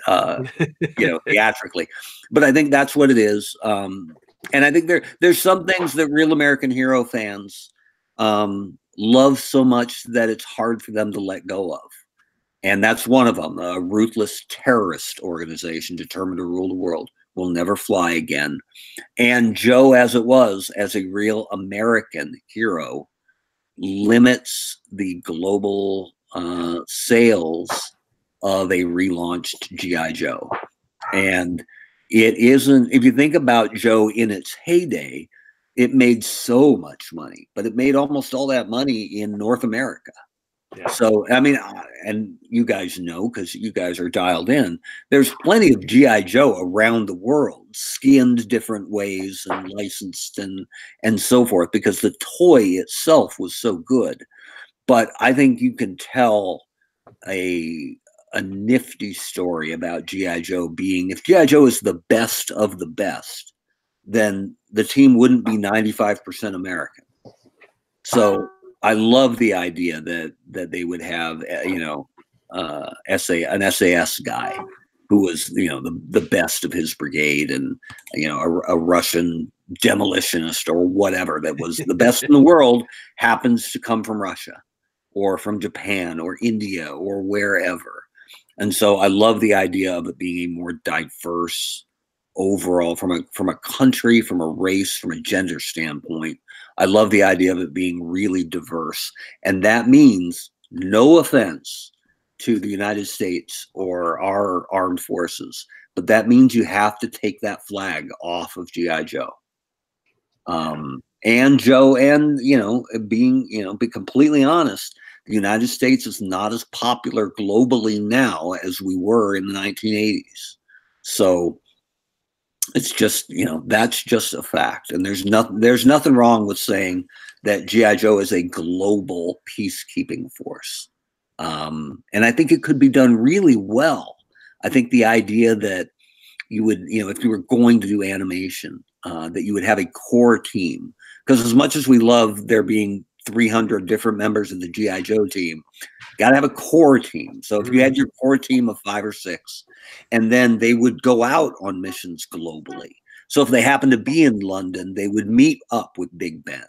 theatrically. But I think that's what it is. And I think there's some things that Real American Hero fans love so much that it's hard for them to let go of. And that's one of them. A ruthless terrorist organization determined to rule the world will never fly again. And Joe, as it was, as a real American hero, limits the global sales of a relaunched G.I. Joe. And it isn't, if you think about Joe in its heyday, it made so much money, but it made almost all that money in North America. Yeah. So, I mean, and you guys know, because you guys are dialed in, there's plenty of G.I. Joe around the world, skinned different ways and licensed and so forth, because the toy itself was so good. But I think you can tell a nifty story about G.I. Joe being, if G.I. Joe is the best of the best, then the team wouldn't be 95% American. So I love the idea that they would have, an SAS guy who was, the best of his brigade, and, a Russian demolitionist or whatever that was the best in the world happens to come from Russia or from Japan or India or wherever. And so I love the idea of it being a more diverse overall from a country, from a race, from a gender standpoint. I love the idea of it being really diverse. And that means, no offense, to the United States or our armed forces, but that means you have to take that flag off of G.I. Joe. And Joe, and be completely honest, the United States is not as popular globally now as we were in the 1980s. So it's just, that's just a fact. And there's nothing wrong with saying that G.I. Joe is a global peacekeeping force. And I think it could be done really well. I think the idea that you would, if you were going to do animation, that you would have a core team. Because as much as we love there being 300 different members of the G.I. Joe team, got to have a core team. So if you had your core team of 5 or 6, and then they would go out on missions globally. So if they happen to be in London, they would meet up with Big Ben.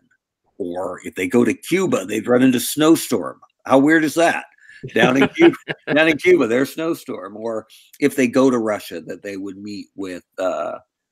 Or if they go to Cuba, they'd run into Snowstorm. How weird is that? Down in Cuba, there's Snowstorm. Or if they go to Russia, that they would meet with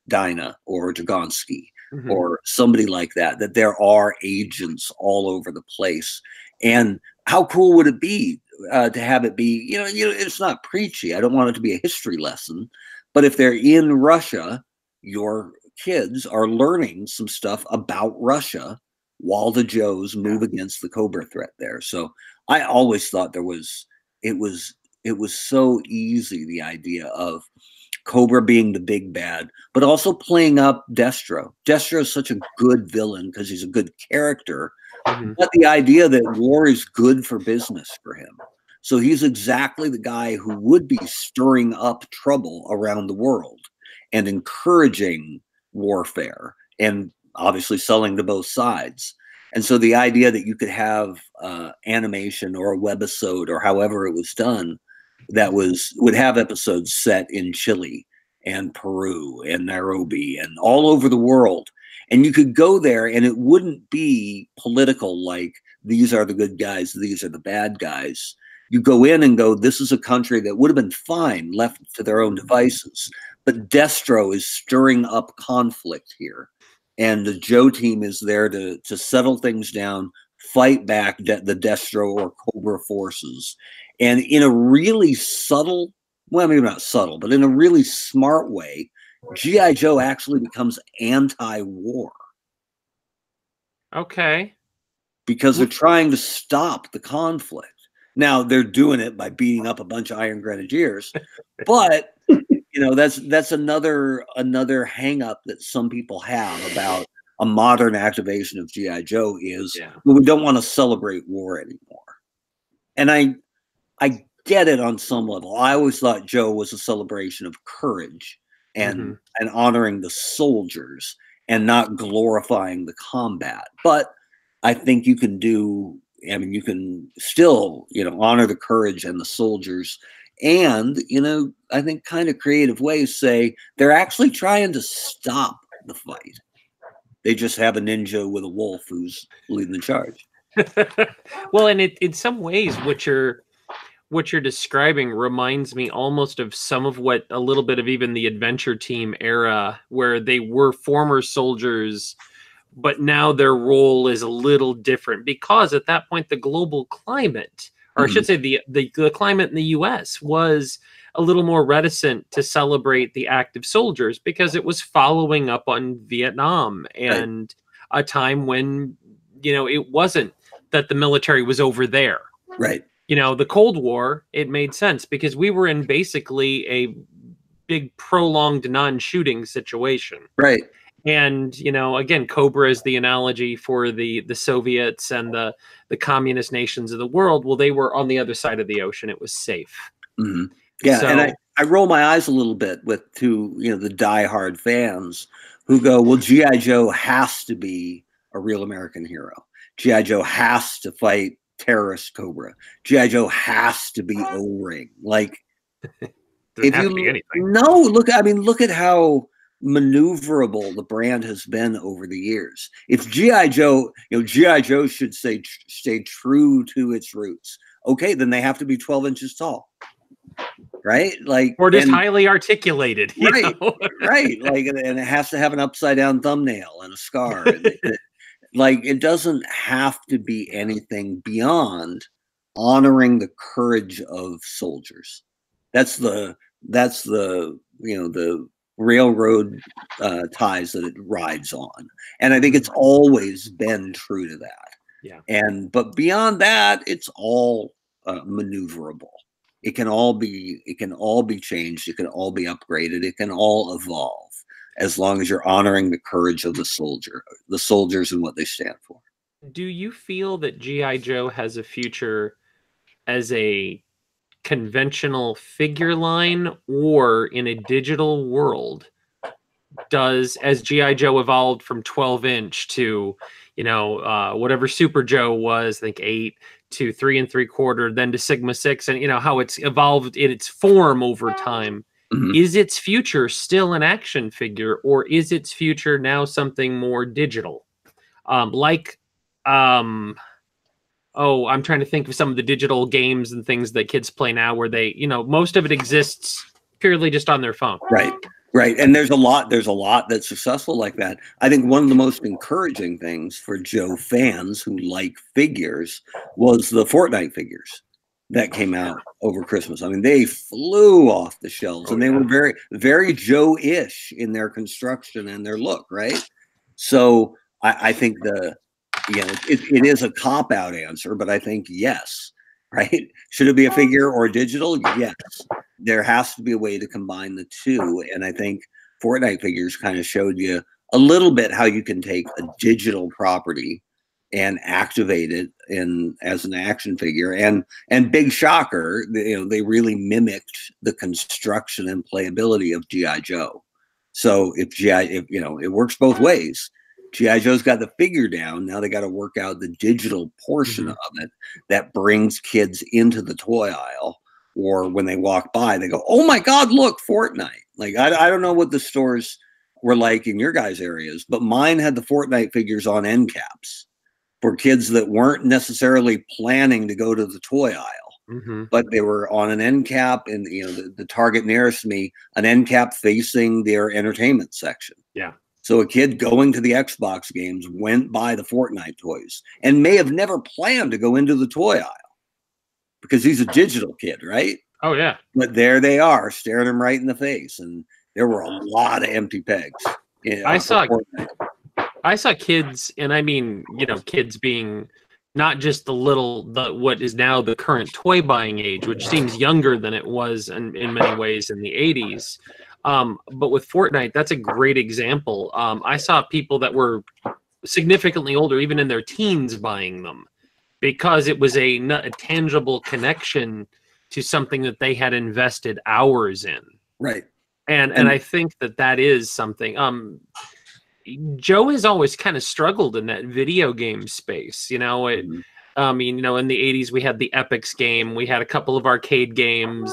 Dinah or Dragonsky. Or somebody like that, that there are agents all over the place. And how cool would it be to have it be, it's not preachy. I don't want it to be a history lesson. But if they're in Russia, your kids are learning some stuff about Russia while the Joes move against the Cobra threat there. So I always thought it was so easy, the idea of Cobra being the big bad, but also playing up Destro. Destro is such a good villain because he's a good character, but the idea that war is good for business for him. So he's exactly the guy who would be stirring up trouble around the world and encouraging warfare and obviously selling to both sides. And so the idea that you could have animation or a webisode or however it was done that would have episodes set in Chile and Peru and Nairobi and all over the world. And you could go there and it wouldn't be political, like these are the good guys, these are the bad guys. You go in and go, this is a country that would have been fine left to their own devices. But Destro is stirring up conflict here. And the Joe team is there to settle things down, fight back the Destro or Cobra forces. And in a really subtle, well, maybe not subtle, but in a really smart way, G.I. Joe actually becomes anti-war. Okay. Because they're trying to stop the conflict. Now, they're doing it by beating up a bunch of Iron Grenadiers, but that's another hang-up that some people have about a modern activation of G.I. Joe is, well, we don't want to celebrate war anymore. And I get it on some level. I always thought Joe was a celebration of courage and honoring the soldiers and not glorifying the combat. But I think you can still, honor the courage and the soldiers. And, I think kind of creative ways say they're actually trying to stop the fight. They just have a ninja with a wolf who's leading the charge. Well, and in some ways, what you're describing reminds me almost of some of what a little bit of even the Adventure Team era, where they were former soldiers, but now their role is a little different because at that point the global climate, or I should say the climate in the U.S. was a little more reticent to celebrate the active soldiers because it was following up on Vietnam and a time when it wasn't that the military was over there. Right. The Cold War, it made sense because we were in basically a big prolonged non-shooting situation. Right. And, again, Cobra is the analogy for the Soviets and the communist nations of the world. Well, they were on the other side of the ocean. It was safe. Mm-hmm. Yeah. So, and I roll my eyes a little bit the diehard fans who go, well, G.I. Joe has to be a real American hero. G.I. Joe has to fight terrorist Cobra. G.I. Joe has to be O-ring. Like, if you look at how maneuverable the brand has been over the years. If G.I. Joe, G.I. Joe should stay true to its roots. Okay, then they have to be 12 inches tall. Right? Like, or just highly articulated. Right. Right. Like, and it has to have an upside down thumbnail and a scar. Like, it doesn't have to be anything beyond honoring the courage of soldiers. That's the the railroad ties that it rides on, and I think it's always been true to that. Yeah. But beyond that, it's all maneuverable. It can all be changed. It can all be upgraded. It can all evolve as long as you're honoring the courage of the soldiers and what they stand for. Do you feel that G.I. Joe has a future as a conventional figure line, or in a digital world? As G.I. Joe evolved from 12-inch to, whatever Super Joe was, I think 8 to 3 3/4, then to Sigma 6, and how it's evolved in its form over time. Mhm. Is its future still an action figure, or is its future now something more digital? I'm trying to think of some of the digital games and things that kids play now where they, most of it exists purely just on their phone. Right. And there's a lot that's successful like that. I think one of the most encouraging things for Joe fans who like figures was the Fortnite figures that came out over Christmas. I mean, they flew off the shelves, and they were very, very Joe-ish in their construction and their look, right? So I think it is a cop-out answer, but I think yes, right? Should it be a figure or digital? Yes. There has to be a way to combine the two, and I think Fortnite figures kind of showed you a little bit how you can take a digital property and activate it as an action figure. And big shocker, they really mimicked the construction and playability of G.I. Joe. So it works both ways. G.I. Joe's got the figure down. Now they got to work out the digital portion of it that brings kids into the toy aisle, or when they walk by, they go, "Oh my God, look, Fortnite!" Like I don't know what the stores were like in your guys' areas, but mine had the Fortnite figures on end caps for kids that weren't necessarily planning to go to the toy aisle, but they were on an end cap, and the Target nearest me, an end cap facing their entertainment section. Yeah. So a kid going to the Xbox games went by the Fortnite toys and may have never planned to go into the toy aisle because he's a digital kid, right? Oh yeah. But there they are, staring him right in the face, and there were a lot of empty pegs. I saw kids, and I mean, kids being not just what is now the current toy buying age, which seems younger than it was in many ways in the 80s. But with Fortnite, that's a great example. I saw people that were significantly older, even in their teens, buying them because it was a tangible connection to something that they had invested hours in. Right. And I think that is something. Joe has always kind of struggled in that video game space. In the 80s, we had the Epix game. We had a couple of arcade games.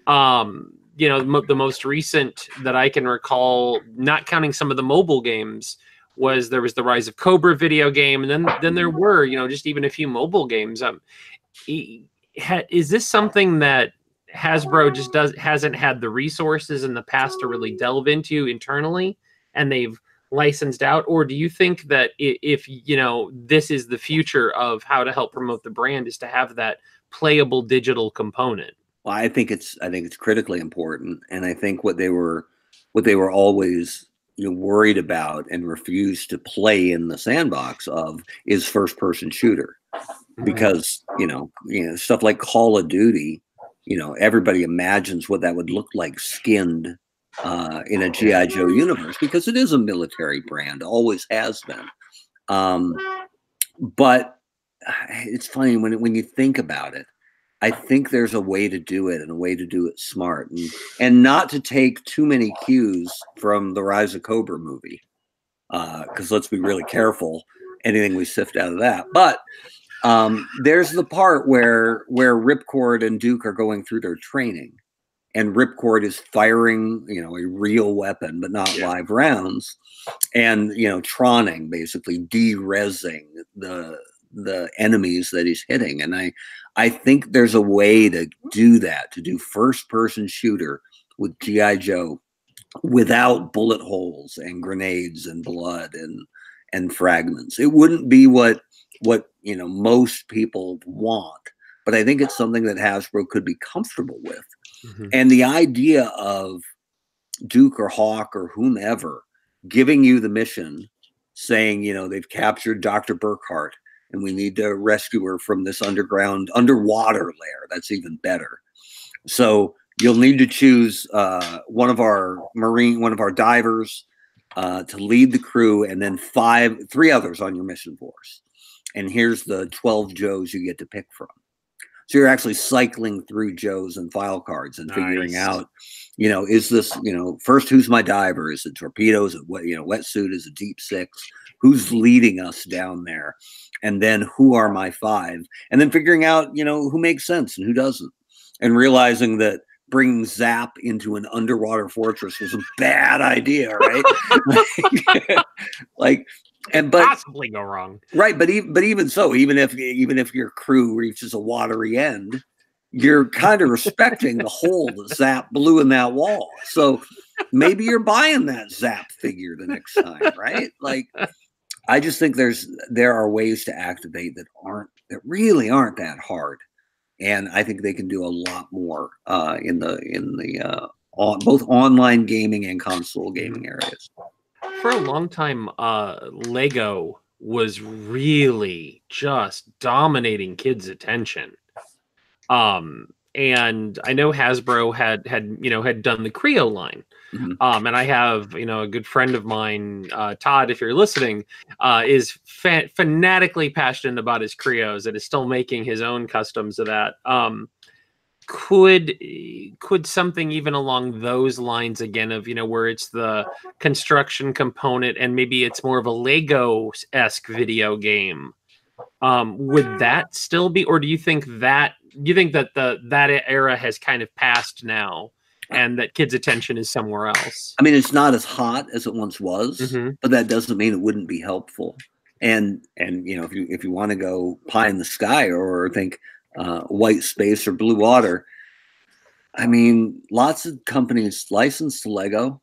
The most recent that I can recall, not counting some of the mobile games, there was the Rise of Cobra video game, and then there were just even a few mobile games. Is this something that Hasbro just hasn't had the resources in the past to really delve into internally, and they've licensed out? Or do you think that if this is the future of how to help promote the brand, is to have that playable digital component? Well, I think it's critically important, and I think what they were always worried about and refused to play in the sandbox of is first person shooter, because stuff like Call of Duty, everybody imagines what that would look like skinned in a G.I. Joe universe, because it is a military brand, always has been. But it's funny when you think about it. I think there's a way to do it, and a way to do it smart, and not to take too many cues from the Rise of Cobra movie, because let's be really careful anything we sift out of that. But there's the part where Ripcord and Duke are going through their training, and Ripcord is firing a real weapon, but not live rounds, and troning, basically de-resing the enemies that he's hitting. And I think there's a way to do that, to do first person shooter with G.I. Joe without bullet holes and grenades and blood and fragments. It wouldn't be what most people want, but I think it's something that Hasbro could be comfortable with. Mm-hmm. And the idea of Duke or Hawk or whomever giving you the mission, saying, you know, they've captured Dr. Burkhart and we need to rescue her from this underwater lair. That's even better. So you'll need to choose one of our divers to lead the crew, and then three others on your mission force. And here's the 12 Joes you get to pick from. So you're actually cycling through Joes and file cards and figuring out, you know, is this, you know, first, who's my diver? Is it torpedo? Is it wetsuit? Is it deep six? Who's leading us down there? And then who are my 5? And then figuring out, you know, who makes sense and who doesn't. And realizing that bringing Zap into an underwater fortress was a bad idea, right? But possibly go wrong, right? But even so, even if your crew reaches a watery end, you're kind of respecting the hole that Zap blew in that wall. So maybe you're buying that Zap figure the next time, right? Like, I just think there are ways to activate that really aren't that hard, and I think they can do a lot more in the both online gaming and console gaming areas. For a long time, Lego was really just dominating kids' attention. And I know Hasbro had done the Creo line. Mm-hmm. And I have, a good friend of mine, Todd, if you're listening, is fanatically passionate about his Creos and is still making his own customs of that. Could something even along those lines again of, where it's the construction component and maybe it's more of a Lego-esque video game, would that still be, or do you think that that era has kind of passed now and that kids' attention is somewhere else? I mean, it's not as hot as it once was, Mm-hmm. but that doesn't mean it wouldn't be helpful. And if you want to go pie in the sky or think white space or blue water, I mean, lots of companies license to Lego.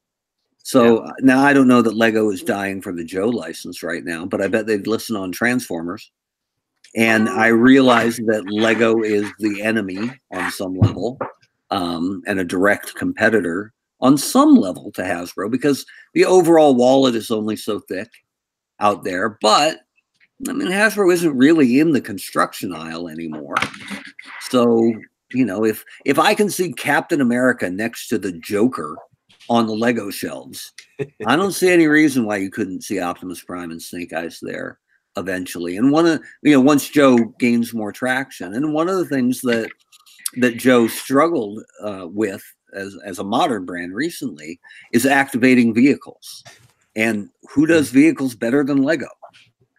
So now I don't know that Lego is dying for the Joe license right now, but I bet they'd listen on Transformers. And I realize that Lego is the enemy on some level, and a direct competitor on some level to Hasbro, because the overall wallet is only so thick out there. But I mean, Hasbro isn't really in the construction aisle anymore. So, if I can see Captain America next to the Joker on the Lego shelves, I don't see any reason why you couldn't see Optimus Prime and Snake Eyes there eventually. And once Joe gains more traction, and one of the things that Joe struggled with as a modern brand recently is activating vehicles. And who does vehicles better than Lego?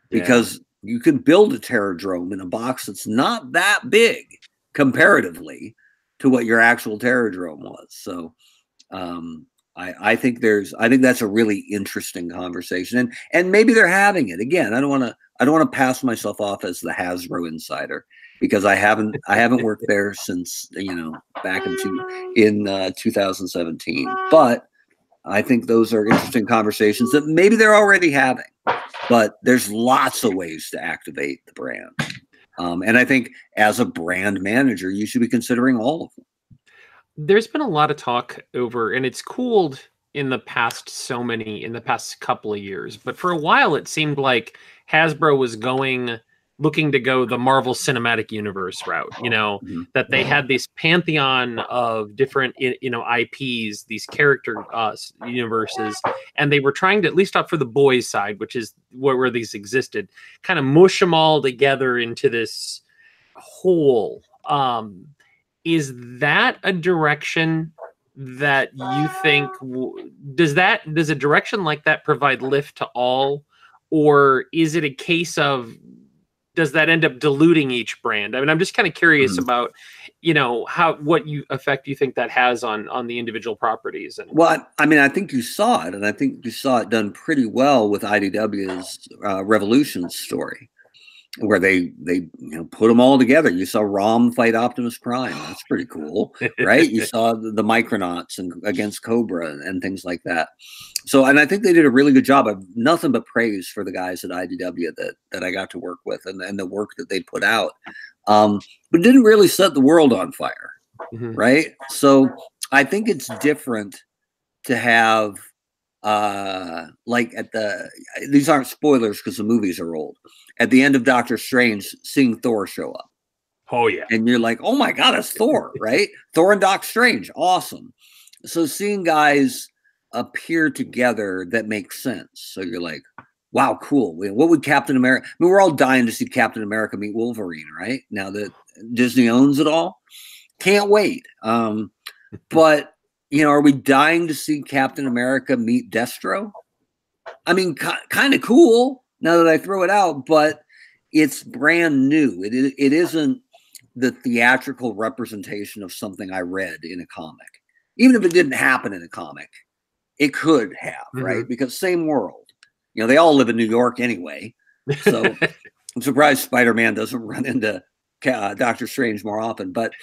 Because you can build a Terradrome in a box that's not that big comparatively to what your actual Terradrome was. So I think that's a really interesting conversation, and maybe they're having it. Again, I don't want to pass myself off as the Hasbro insider, because I haven't worked there since back in 2017. But I think those are interesting conversations that maybe they're already having. But there's lots of ways to activate the brand, and I think as a brand manager, you should be considering all of them. There's been a lot of talk over, and it's cooled in the past couple of years, but for a while it seemed like Hasbro was looking to go the Marvel Cinematic Universe route, that they had this pantheon of different, IPs, these character universes, and they were trying to, at least up for the boys side, which is where these existed, kind of mush them all together into this whole. Is that a direction that you think does a direction like that provide lift to all, or is it a case of does that end up diluting each brand? I mean, I'm just kind of curious about, what effect you think that has on the individual properties. And well, I mean, I think you saw it, and I think you saw it done pretty well with IDW's Revolution story. where they put them all together. You saw Rom fight Optimus Prime. That's pretty cool, right? You saw the Micronauts against Cobra and things like that. So, and I think they did a really good job. Of nothing but praise for the guys at IDW that I got to work with and the work that they put out. But didn't really set the world on fire, right? So I think it's different to have like these aren't spoilers because the movies are old. At the end of Doctor Strange, seeing Thor show up. Oh yeah. And you're like, oh my God, it's Thor, right? Thor and Doc Strange. Awesome. So seeing guys appear together that makes sense. So you're like, wow, cool. What would Captain America? I mean, we're all dying to see Captain America meet Wolverine, right? Now that Disney owns it all. Can't wait. But are we dying to see Captain America meet Destro? I mean, kind of cool now that I throw it out, but it's brand new. It isn't the theatrical representation of something I read in a comic. Even if it didn't happen in a comic, it could have, right? Because same world. They all live in New York anyway. So I'm surprised Spider-Man doesn't run into Doctor Strange more often. But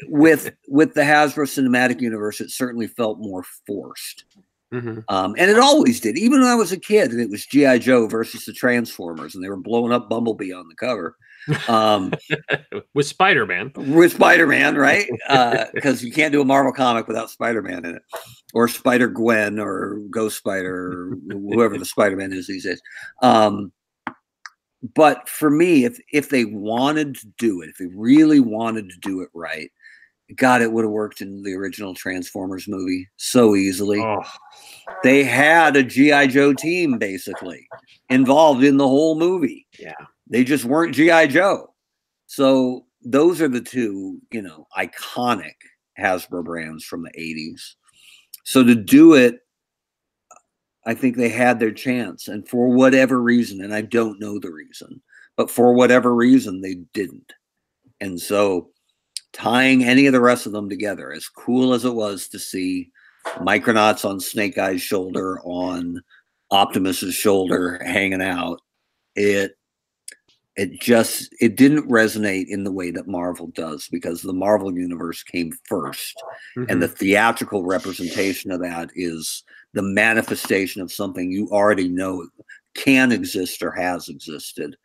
with the Hasbro Cinematic Universe, it certainly felt more forced. And it always did. Even when I was a kid and it was G.I. Joe versus the Transformers and they were blowing up Bumblebee on the cover. With Spider-Man. With Spider-Man, right? Because you can't do a Marvel comic without Spider-Man in it. Or Spider-Gwen or Ghost Spider or whoever the Spider-Man is these days. But for me, if they wanted to do it, if they really wanted to do it right, God, it would have worked in the original Transformers movie so easily. Oh. They had a G.I. Joe team basically involved in the whole movie. Yeah. They just weren't G.I. Joe. So those are the two, iconic Hasbro brands from the 80s. So to do it, I think they had their chance. And for whatever reason, and I don't know the reason, but for whatever reason, they didn't. And so tying any of the rest of them together, as cool as it was to see Micronauts on Snake Eye's shoulder, on Optimus's shoulder hanging out, it didn't resonate in the way that Marvel does, because the Marvel universe came first. And the theatrical representation of that is the manifestation of something you already know can exist or has existed.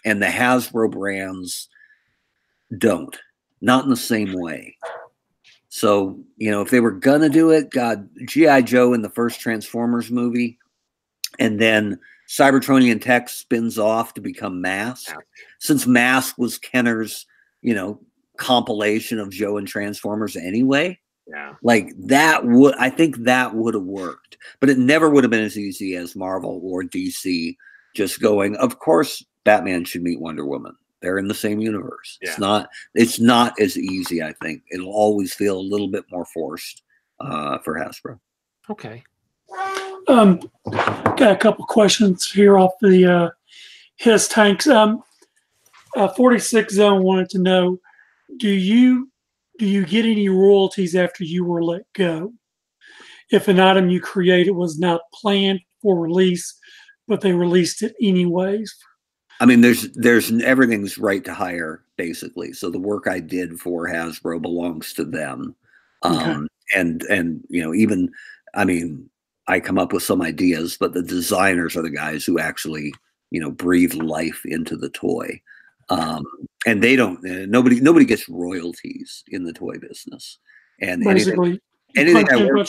And the Hasbro brands don't. Not in the same way. So, if they were going to do it, God, G.I. Joe in the first Transformers movie, and then Cybertronian tech spins off to become Mask. Since Mask was Kenner's, compilation of Joe and Transformers anyway. Yeah. Like I think that would have worked. But it never would have been as easy as Marvel or DC just going, of course, Batman should meet Wonder Woman. They're in the same universe. Yeah. It's not as easy, I think. It'll always feel a little bit more forced for Hasbro. Okay. Got a couple questions here off the his tanks. 46 Zone wanted to know, do you get any royalties after you were let go? If an item you created was not planned for release, but they released it anyways? I mean, there's everything's right to hire, basically. So the work I did for Hasbro belongs to them. And even, I mean, I come up with some ideas, but the designers are the guys who actually, breathe life into the toy. And they don't, nobody gets royalties in the toy business. And basically anything I work,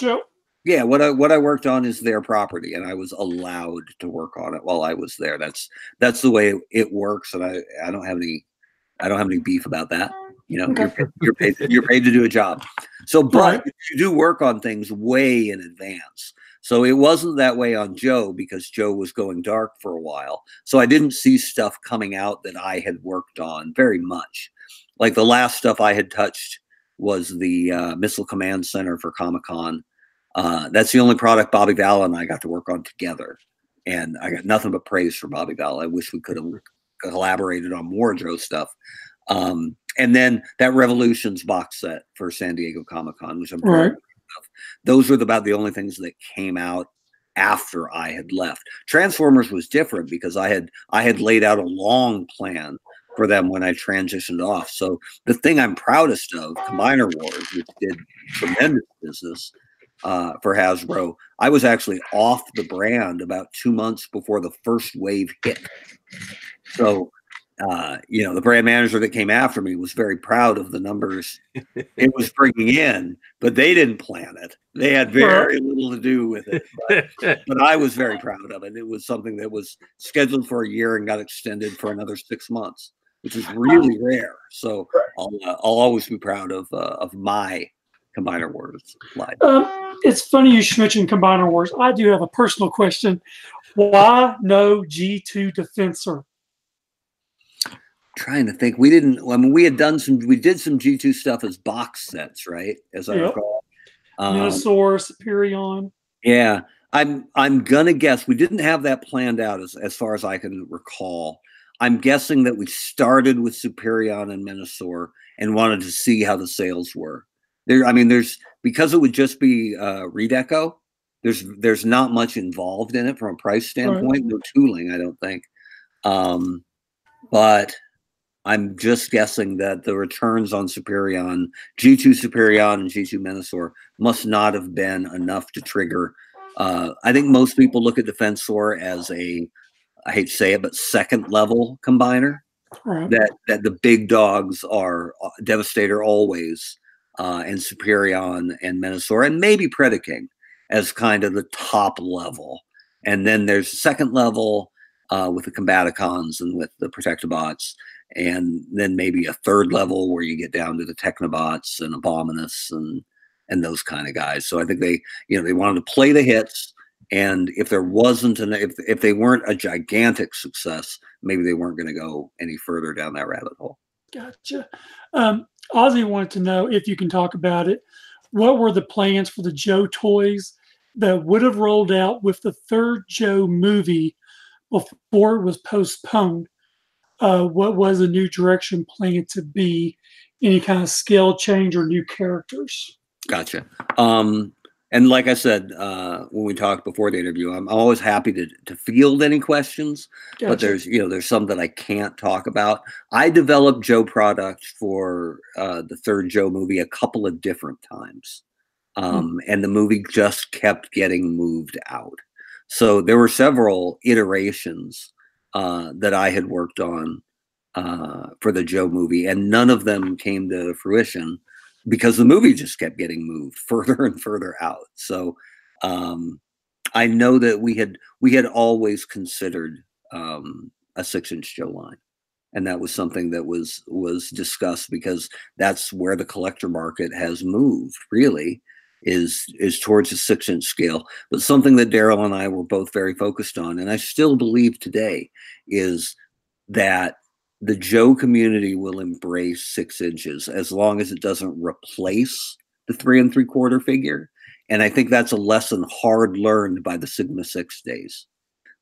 yeah, what I worked on is their property, and I was allowed to work on it while I was there. That's the way it works, and I don't have any beef about that. You're paid to do a job. So, but you do work on things way in advance. So it wasn't that way on Joe, because Joe was going dark for a while. So I didn't see stuff coming out that I had worked on very much. Like the last stuff I had touched was the Missile Command Center for Comic-Con. That's the only product Bobby Val and I got to work on together. And I got nothing but praise for Bobby Val. I wish we could have collaborated on more Joe stuff. And then that Revolutions box set for San Diego Comic-Con, which I'm proud of. Those were about the only things that came out after I had left. Transformers was different because I had laid out a long plan for them when I transitioned off. So the thing I'm proudest of, Combiner Wars, which did tremendous business for Hasbro, I was actually off the brand about 2 months before the first wave hit. So, the brand manager that came after me was very proud of the numbers it was bringing in, but they didn't plan it. They had very little to do with it. But I was very proud of it. It was something that was scheduled for a year and got extended for another 6 months, which is really rare. So I'll always be proud of my Combiner Wars line. It's funny you should mention Combiner Wars. I do have a personal question. Why no G2 Defensor? Trying to think. We did some G2 stuff as box sets, right? As I recall. Minosaur, Superion. Yeah. I'm gonna guess we didn't have that planned out as far as I can recall. I'm guessing that we started with Superion and Minosaur and wanted to see how the sales were. There's because it would just be redeco. There's not much involved in it from a price standpoint. No tooling, I don't think. But I'm just guessing that the returns on Superion, G2 Superion and G2 Minosaur must not have been enough to trigger. I think most people look at Defensor as I hate to say it, but second level combiner. That the big dogs are Devastator always, and Superion and Minosaur, and maybe Predaking as kind of the top level. And then there's second level with the Combaticons and with the Protectobots. And then maybe a third level where you get down to the Technobots and Abominus and those kind of guys. So I think they wanted to play the hits, and if there wasn't if they weren't a gigantic success, maybe they weren't going to go any further down that rabbit hole. Gotcha. Ozzy wanted to know if you can talk about it. What were the plans for the Joe toys that would have rolled out with the third Joe movie before it was postponed? What was the new direction planned to be? Any kind of scale change or new characters? Gotcha. And like I said, when we talked before the interview, I'm always happy to field any questions, but there's some that I can't talk about. I developed Joe products for the third Joe movie a couple of different times. And the movie just kept getting moved out. So there were several iterations that I had worked on for the Joe movie, and none of them came to fruition because the movie just kept getting moved further and further out. So I know that we had always considered a 6-inch Joe line, and that was something that was discussed because that's where the collector market has moved, really, is towards a 6-inch scale. But something that Darryl and I were both very focused on, and I still believe today, is that the Joe community will embrace 6 inches as long as it doesn't replace the 3 3/4 figure. And I think that's a lesson hard learned by the Sigma 6 days.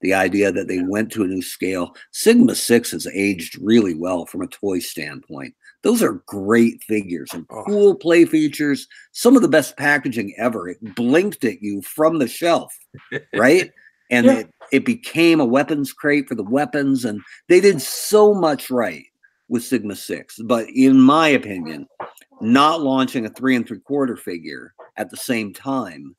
The idea that they went to a new scale. Sigma 6 has aged really well from a toy standpoint. Those are great figures and cool play features. Some of the best packaging ever. It blinked at you from the shelf, right? And it became a weapons crate for the weapons. And they did so much right with Sigma 6. But in my opinion, not launching a 3 3/4 figure at the same time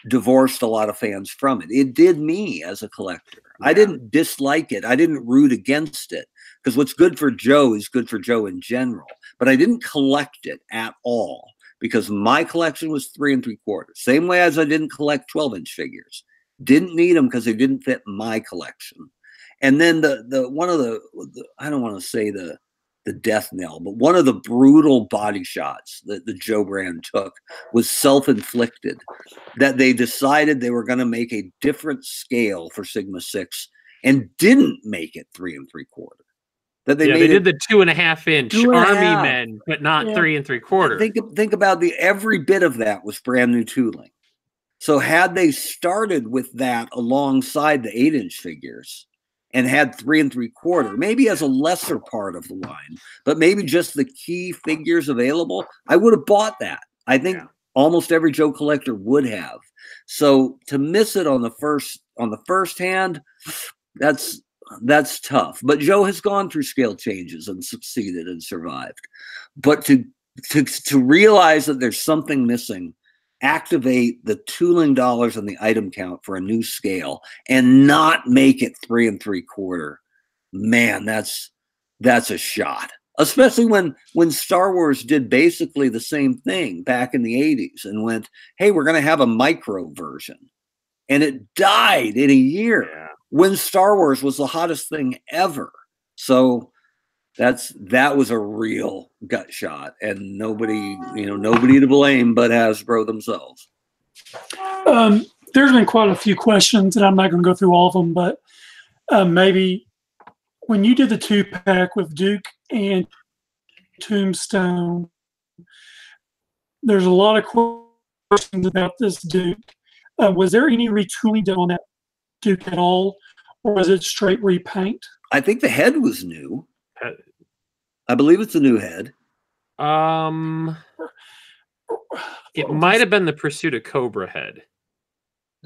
divorced a lot of fans from it. It did me as a collector. I didn't dislike it. I didn't root against it, because what's good for Joe is good for Joe in general. But I didn't collect it at all because my collection was 3 3/4. Same way as I didn't collect 12-inch figures. Didn't need them because they didn't fit my collection. And then the one of the I don't want to say the death knell, but one of the brutal body shots that the Joe brand took was self-inflicted, that they decided they were going to make a different scale for Sigma 6 and didn't make it 3 3/4. That they did the 2.5-inch Army men, but not 3 3/4. Think about every bit of that was brand new tooling. So had they started with that alongside the 8-inch figures and had 3 3/4, maybe as a lesser part of the line, but maybe just the key figures available, I would have bought that. I think almost every Joe collector would have. So to miss it on the first hand, that's tough. But Joe has gone through scale changes and succeeded and survived. But to realize that there's something missing, activate the tooling dollars and the item count for a new scale, and not make it 3 3/4. Man, that's a shot. Especially when Star Wars did basically the same thing back in the 80s and went, hey, we're going to have a micro version. And it died in a year when Star Wars was the hottest thing ever. So that was a real gut shot, and nobody to blame but Hasbro themselves. There's been quite a few questions, and I'm not going to go through all of them, but maybe when you did the 2-pack with Duke and Tombstone, there's a lot of questions about this Duke. Was there any retooling done on that Duke at all, or was it straight repaint? I think the head was new. I believe it's a new head. It might have been the Pursuit of Cobra head.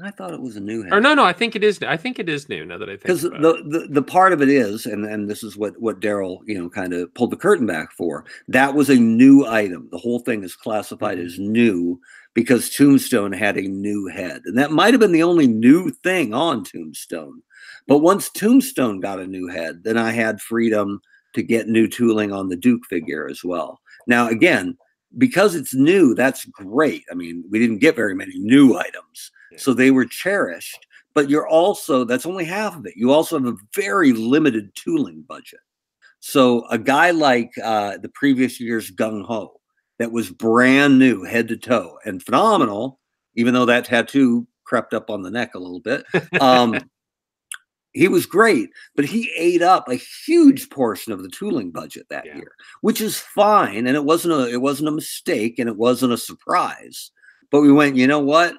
I thought it was a new head. Or no, I think it is. I think it is new. Now that I think because the part of it is, and this is what Darryl kind of pulled the curtain back for. That was a new item. The whole thing is classified as new because Tombstone had a new head, and that might have been the only new thing on Tombstone. But once Tombstone got a new head, then I had freedom to get new tooling on the Duke figure as well. Now, again, because it's new, that's great. I mean, we didn't get very many new items. So they were cherished, but that's only half of it. You also have a very limited tooling budget. So a guy like the previous year's Gung Ho, that was brand new head to toe and phenomenal, even though that tattoo crept up on the neck a little bit. He was great, but he ate up a huge portion of the tooling budget that year, which is fine. And it wasn't a mistake, and it wasn't a surprise. But we went, you know what?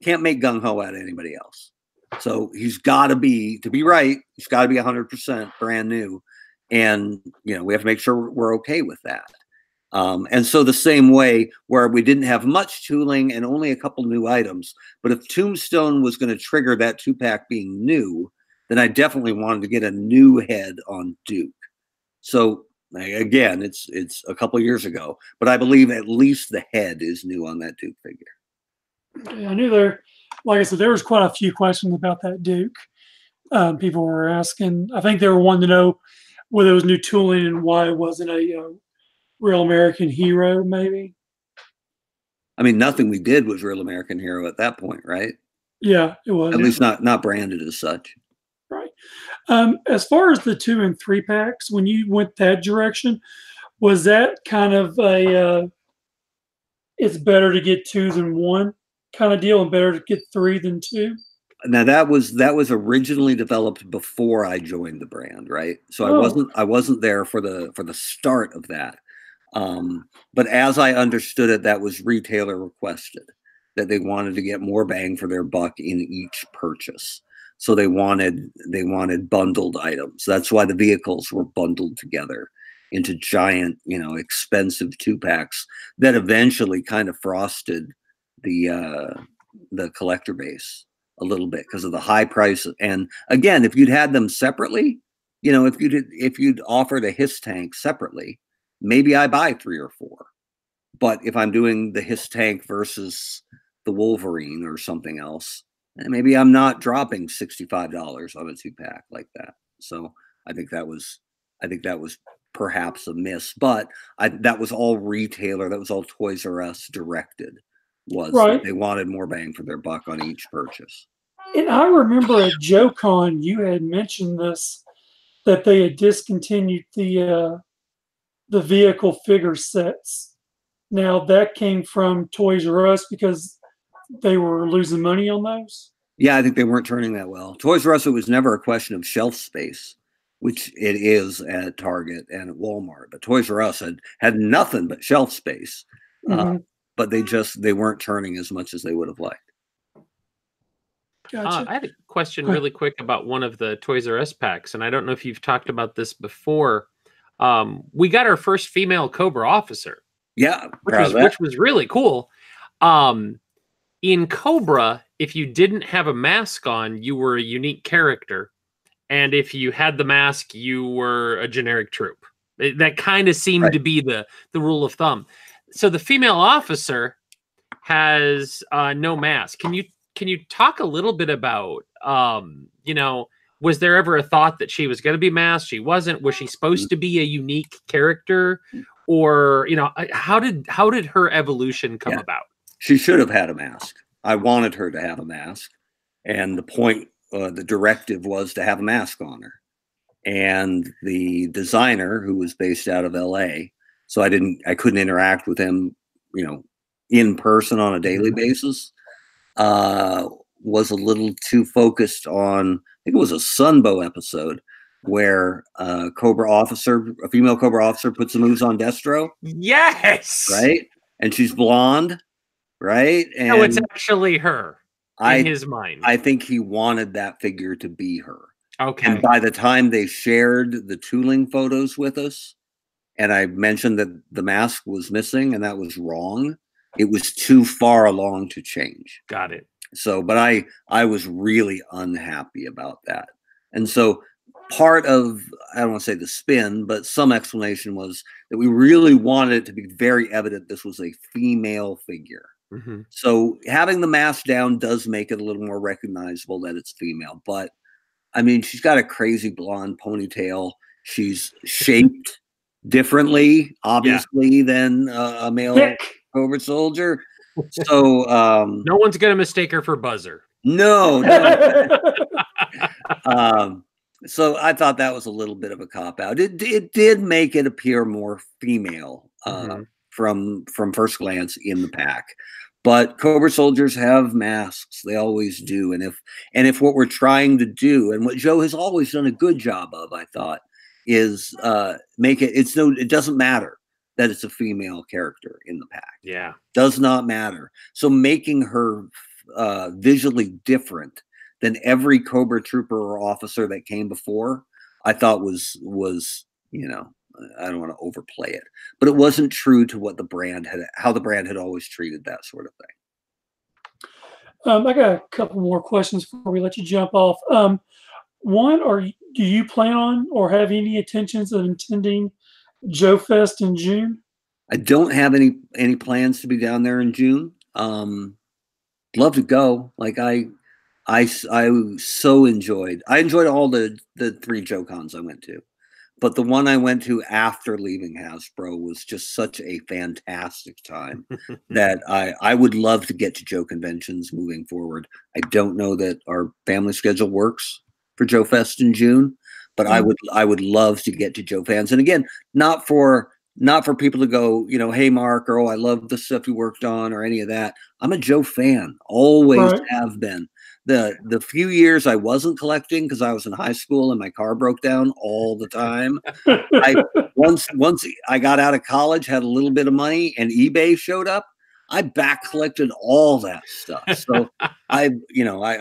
Can't make Gung Ho out of anybody else. So he's got to be, right, he's got to be 100% brand new. And, we have to make sure we're okay with that. And so the same way where we didn't have much tooling and only a couple new items, but if Tombstone was going to trigger that 2-pack being new, then I definitely wanted to get a new head on Duke. So again, it's a couple of years ago, but I believe at least the head is new on that Duke figure. I knew like I said, there was quite a few questions about that Duke. People were asking. I think they were wanting to know whether it was new tooling and why it wasn't a Real American Hero, maybe. I mean, nothing we did was Real American Hero at that point, right? Yeah, it was. At least not branded as such. Right. As far as the 2 and 3 packs, when you went that direction, was that kind of a it's better to get 2 than 1 kind of deal, and better to get 3 than 2? Now that was originally developed before I joined the brand, right? So I wasn't there for the start of that. But as I understood it, that was retailer requested, that they wanted to get more bang for their buck in each purchase. So they wanted bundled items. That's why the vehicles were bundled together into giant, expensive 2-packs that eventually kind of frosted the collector base a little bit because of the high price. And again, if you'd had them separately, if you'd offered a Hiss tank separately, maybe I buy 3 or 4. But if I'm doing the Hiss tank versus the Wolverine or something else, maybe I'm not dropping $65 on a 2-pack like that. So I think that was perhaps a miss, but that was all retailer. That was all Toys R Us directed. Right. They wanted more bang for their buck on each purchase. And I remember at Joe Kahn, you had mentioned this, that they had discontinued the vehicle figure sets. Now that came from Toys R Us because they were losing money on those. Yeah, I think they weren't turning that well. Toys R Us, it was never a question of shelf space, which it is at Target and at Walmart. But Toys R Us had nothing but shelf space. Mm-hmm. But they weren't turning as much as they would have liked. Gotcha. I had a question really quick about one of the Toys R Us packs, and I don't know if you've talked about this before. We got our first female Cobra officer. Yeah, which was really cool. In Cobra, if you didn't have a mask on, you were a unique character. And if you had the mask, you were a generic troop. That kind of seemed to be the rule of thumb. So the female officer has no mask. Can you talk a little bit about, was there ever a thought that she was going to be masked? She wasn't. Was she supposed to be a unique character? Or, how did her evolution come about? She should have had a mask. I wanted her to have a mask. And the point, the directive was to have a mask on her. And the designer, who was based out of LA, so I couldn't interact with him, in person on a daily basis, was a little too focused on, I think it was a Sunbow episode where a female Cobra officer puts the moves on Destro. Yes. Right? And she's blonde, right? And no, it's actually her in his mind. I think he wanted that figure to be her. Okay. And by the time they shared the tooling photos with us, and I mentioned that the mask was missing and that was wrong, it was too far along to change. Got it. So, but I was really unhappy about that. And so part of, I don't want to say the spin, but some explanation was that we really wanted it to be very evident this was a female figure. Mm-hmm. So having the mask down does make it a little more recognizable that it's female. But I mean, she's got a crazy blonde ponytail. She's shaped differently, obviously, than a male Cobra soldier. So no one's gonna mistake her for Buzzer. No. So I thought that was a little bit of a cop out. It did make it appear more female from first glance in the pack. But Cobra soldiers have masks. They always do. And if what we're trying to do, and what Joe has always done a good job of, I thought, is make it, it doesn't matter that it's a female character in the pack. Yeah. Does not matter. So making her visually different than every Cobra trooper or officer that came before, I thought was I don't want to overplay it, but it wasn't true to what how the brand had always treated that sort of thing. I got a couple more questions before we let you jump off. One, do you plan on or have any intentions of attending Joe Fest in June? I don't have any plans to be down there in June. Love to go. Like I so enjoyed all the 3 Joe Cons I went to. But the one I went to after leaving Hasbro was just such a fantastic time that I would love to get to Joe conventions moving forward. I don't know that our family schedule works for Joe Fest in June, but I would love to get to Joe fans. And again, not for people to go, hey Mark, or I love the stuff you worked on or any of that. I'm a Joe fan, always have been. The few years I wasn't collecting because I was in high school and my car broke down all the time. Once I got out of college, had a little bit of money, and eBay showed up, I back collected all that stuff. So I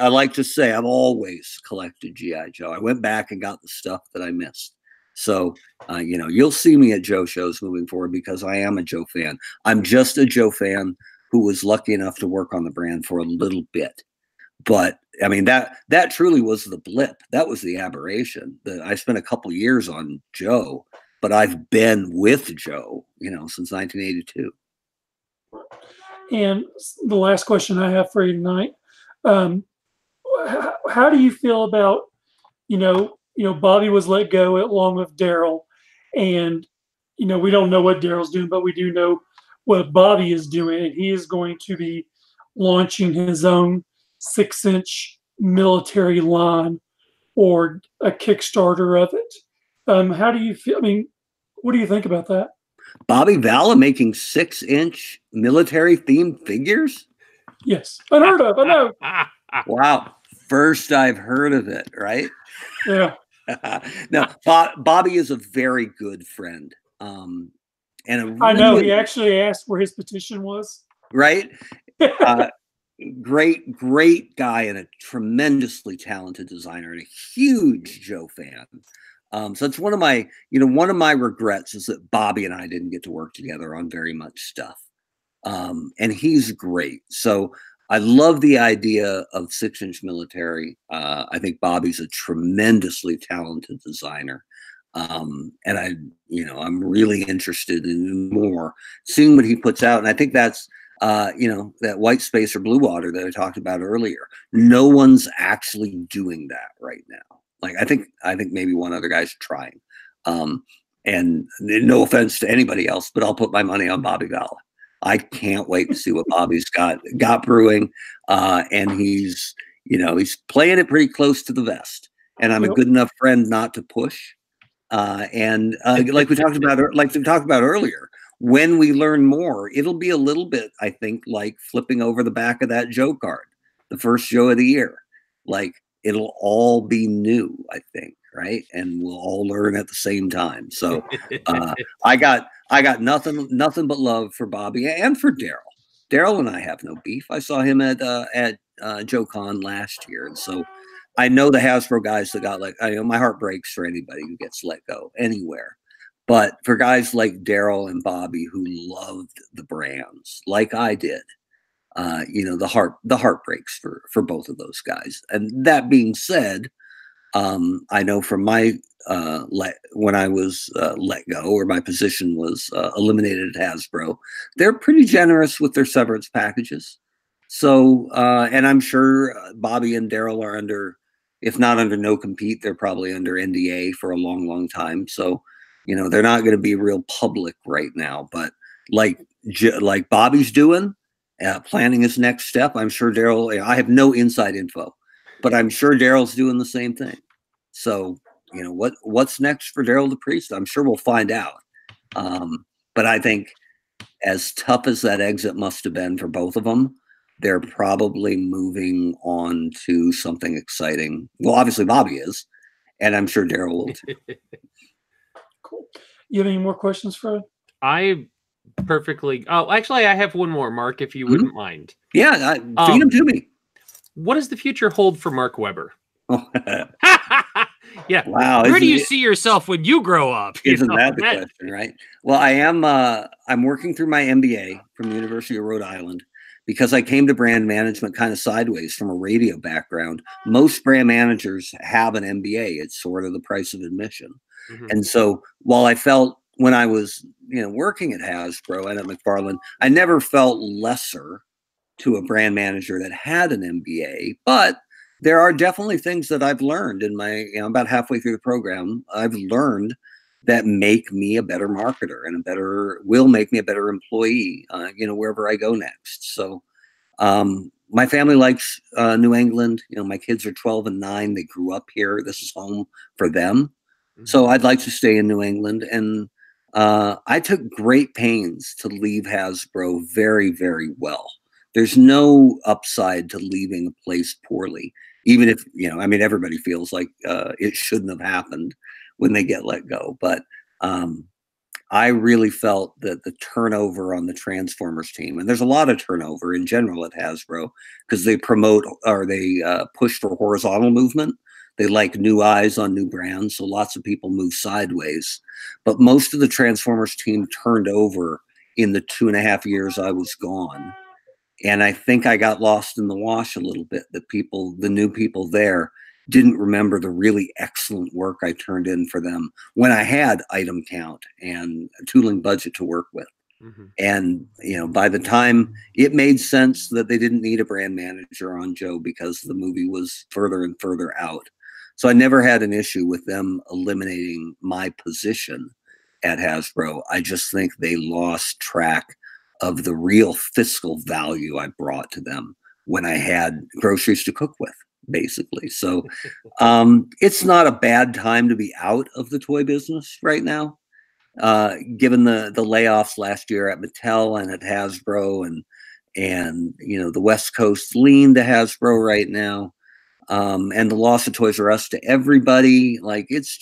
like to say I've always collected G.I. Joe. I went back and got the stuff that I missed. So you'll see me at Joe shows moving forward because I am a Joe fan. I'm just a Joe fan who was lucky enough to work on the brand for a little bit. But I mean, that truly was the blip. That was the aberration. I spent a couple years on Joe, but I've been with Joe, since 1982. And the last question I have for you tonight, how do you feel about, Bobby was let go along with Darryl, and, we don't know what Darryl's doing, but we do know what Bobby is doing, and he is going to be launching his own 6-inch military line or a Kickstarter of it. How do you feel? I mean, what do you think about that? Bobby Valla making 6-inch military themed figures? Yes, unheard of. I know. Wow, first I've heard of it. Right? Yeah. No, Bobby is a very good friend. I know he actually asked where his petition was. Right. Great guy and a tremendously talented designer and a huge Joe fan. So it's one of my regrets is that Bobby and I didn't get to work together on very much stuff. And he's great. So I love the idea of 6-inch military. I think Bobby's a tremendously talented designer. And I'm really interested in more, seeing what he puts out. And I think that's, that white space or blue water that I talked about earlier. No one's actually doing that right now. Like, I think maybe one other guy's trying. And no offense to anybody else, but I'll put my money on Bobby Valla. I can't wait to see what Bobby's got brewing. And he's playing it pretty close to the vest. And I'm a good enough friend not to push. Like we talked about earlier, when we learn more, it'll be a little bit, I think, like flipping over the back of that Joe card, the first Joe of the year. Like, it'll all be new, I think, right? And we'll all learn at the same time. So I got nothing but love for Bobby and for Darryl. Darryl and I have no beef. I saw him at Joe Kahn last year, and so I know the Hasbro guys that got my heart breaks for anybody who gets let go anywhere. But for guys like Darryl and Bobby who loved the brands like I did, the heart breaks for both of those guys. And that being said, I know from my when I was let go, or my position was eliminated at Hasbro, they're pretty generous with their severance packages. So, and I'm sure Bobby and Darryl are under, if not under no compete, they're probably under NDA for a long, long time. So, they're not going to be real public right now. But like Bobby's doing, planning his next step, I'm sure Darryl, I have no inside info, but I'm sure Darryl's doing the same thing. So, what's next for Darryl the Priest? I'm sure we'll find out. But I think, as tough as that exit must have been for both of them, they're probably moving on to something exciting. Well, obviously Bobby is, and I'm sure Darryl will too. Cool. You have any more questions, Fred? I have one more, Mark, if you wouldn't mind. Yeah, feed them to me. What does the future hold for Mark Weber? Yeah. Wow. Where do you see yourself when you grow up? Isn't that the question, right? Well, I'm working through my MBA from the University of Rhode Island, because I came to brand management kind of sideways from a radio background. Most brand managers have an MBA. It's sort of the price of admission. Mm-hmm. And so while I felt, when I was, working at Hasbro and at McFarland, I never felt lesser to a brand manager that had an MBA, but there are definitely things that I've learned in my, about halfway through the program, I've learned that make me a better marketer and will make me a better employee, wherever I go next. So, my family likes New England. My kids are 12 and 9. They grew up here. This is home for them. Mm-hmm. So I'd like to stay in New England. And I took great pains to leave Hasbro very, very well. There's no upside to leaving a place poorly, even if, everybody feels like it shouldn't have happened when they get let go. But I really felt that the turnover on the Transformers team, and there's a lot of turnover in general at Hasbro, because they push for horizontal movement. They like new eyes on new brands. So lots of people move sideways. But most of the Transformers team turned over in the 2.5 years I was gone. And I think I got lost in the wash a little bit, that the new people there didn't remember the really excellent work I turned in for them when I had item count and a tooling budget to work with. Mm-hmm. And, by the time it made sense that they didn't need a brand manager on Joe, because the movie was further and further out. So I never had an issue with them eliminating my position at Hasbro. I just think they lost track of the real fiscal value I brought to them when I had groceries to cook with, basically. So it's not a bad time to be out of the toy business right now, given the layoffs last year at Mattel and at Hasbro, and the West Coast lean to Hasbro right now, and the loss of Toys R Us to everybody. Like, it's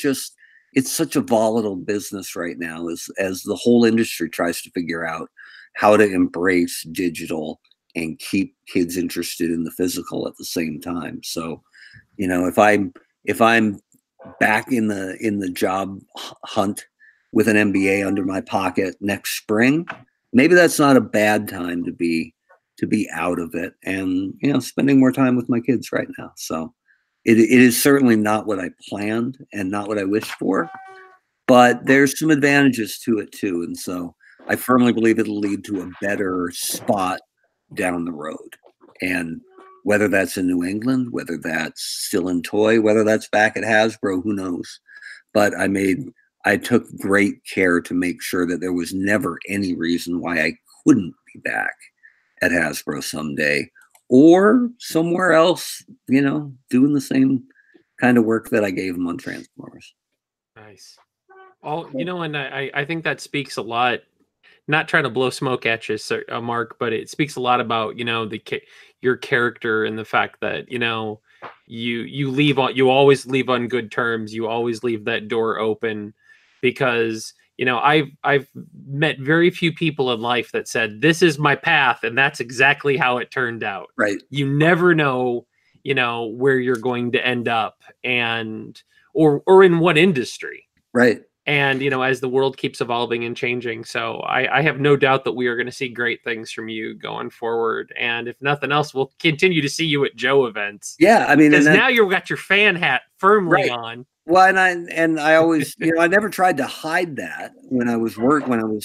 such a volatile business right now as the whole industry tries to figure out how to embrace digital and keep kids interested in the physical at the same time. So, if I'm back in the job hunt with an MBA under my pocket next spring, maybe that's not a bad time to be out of it, and spending more time with my kids right now. So it is certainly not what I planned and not what I wished for, but there's some advantages to it too. And so I firmly believe it'll lead to a better spot down the road. And whether that's in New England, whether that's still in Toy, whether that's back at Hasbro, who knows? But I took great care to make sure that there was never any reason why I couldn't be back at Hasbro someday or somewhere else, doing the same kind of work that I gave them on Transformers. Nice. And I think that speaks a lot. Not trying to blow smoke at you, sir, Mark, but it speaks a lot about your character and the fact that you always leave on good terms. You always leave that door open, because I've met very few people in life that said this is my path, and that's exactly how it turned out. Right. You never know, where you're going to end up, or in what industry. Right. And, as the world keeps evolving and changing. So I have no doubt that we are going to see great things from you going forward. And if nothing else, we'll continue to see you at Joe events. Yeah. I mean, because now you've got your fan hat firmly on. Well, and I always, I never tried to hide that when I was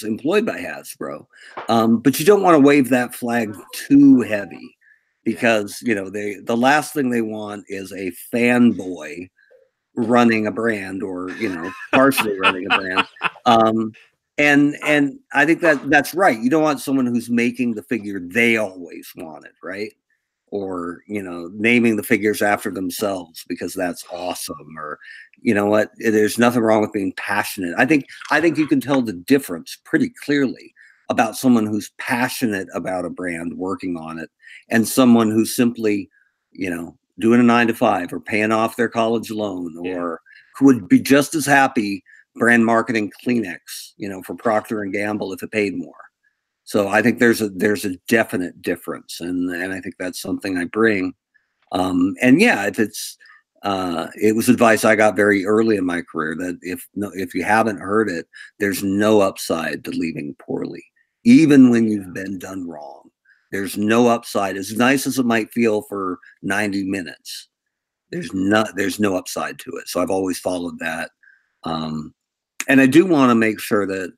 employed by Hasbro. But you don't want to wave that flag too heavy, because, the last thing they want is a fanboy running a brand, or partially running a brand. And I think that's right. You don't want someone who's making the figure they always wanted, right? Or naming the figures after themselves because that's awesome. Or what, there's nothing wrong with being passionate. I think you can tell the difference pretty clearly about someone who's passionate about a brand, working on it, and someone who's simply doing a 9-to-5 or paying off their college loan, or who would be just as happy brand marketing Kleenex, for Procter and Gamble if it paid more. So I think there's a definite difference, and I think that's something I bring. And yeah, if it was advice I got very early in my career, that if you haven't heard it, there's no upside to leaving poorly, even when you've been done wrong. There's no upside. As nice as it might feel for 90 minutes, there's no upside to it. So I've always followed that. And I do want to make sure that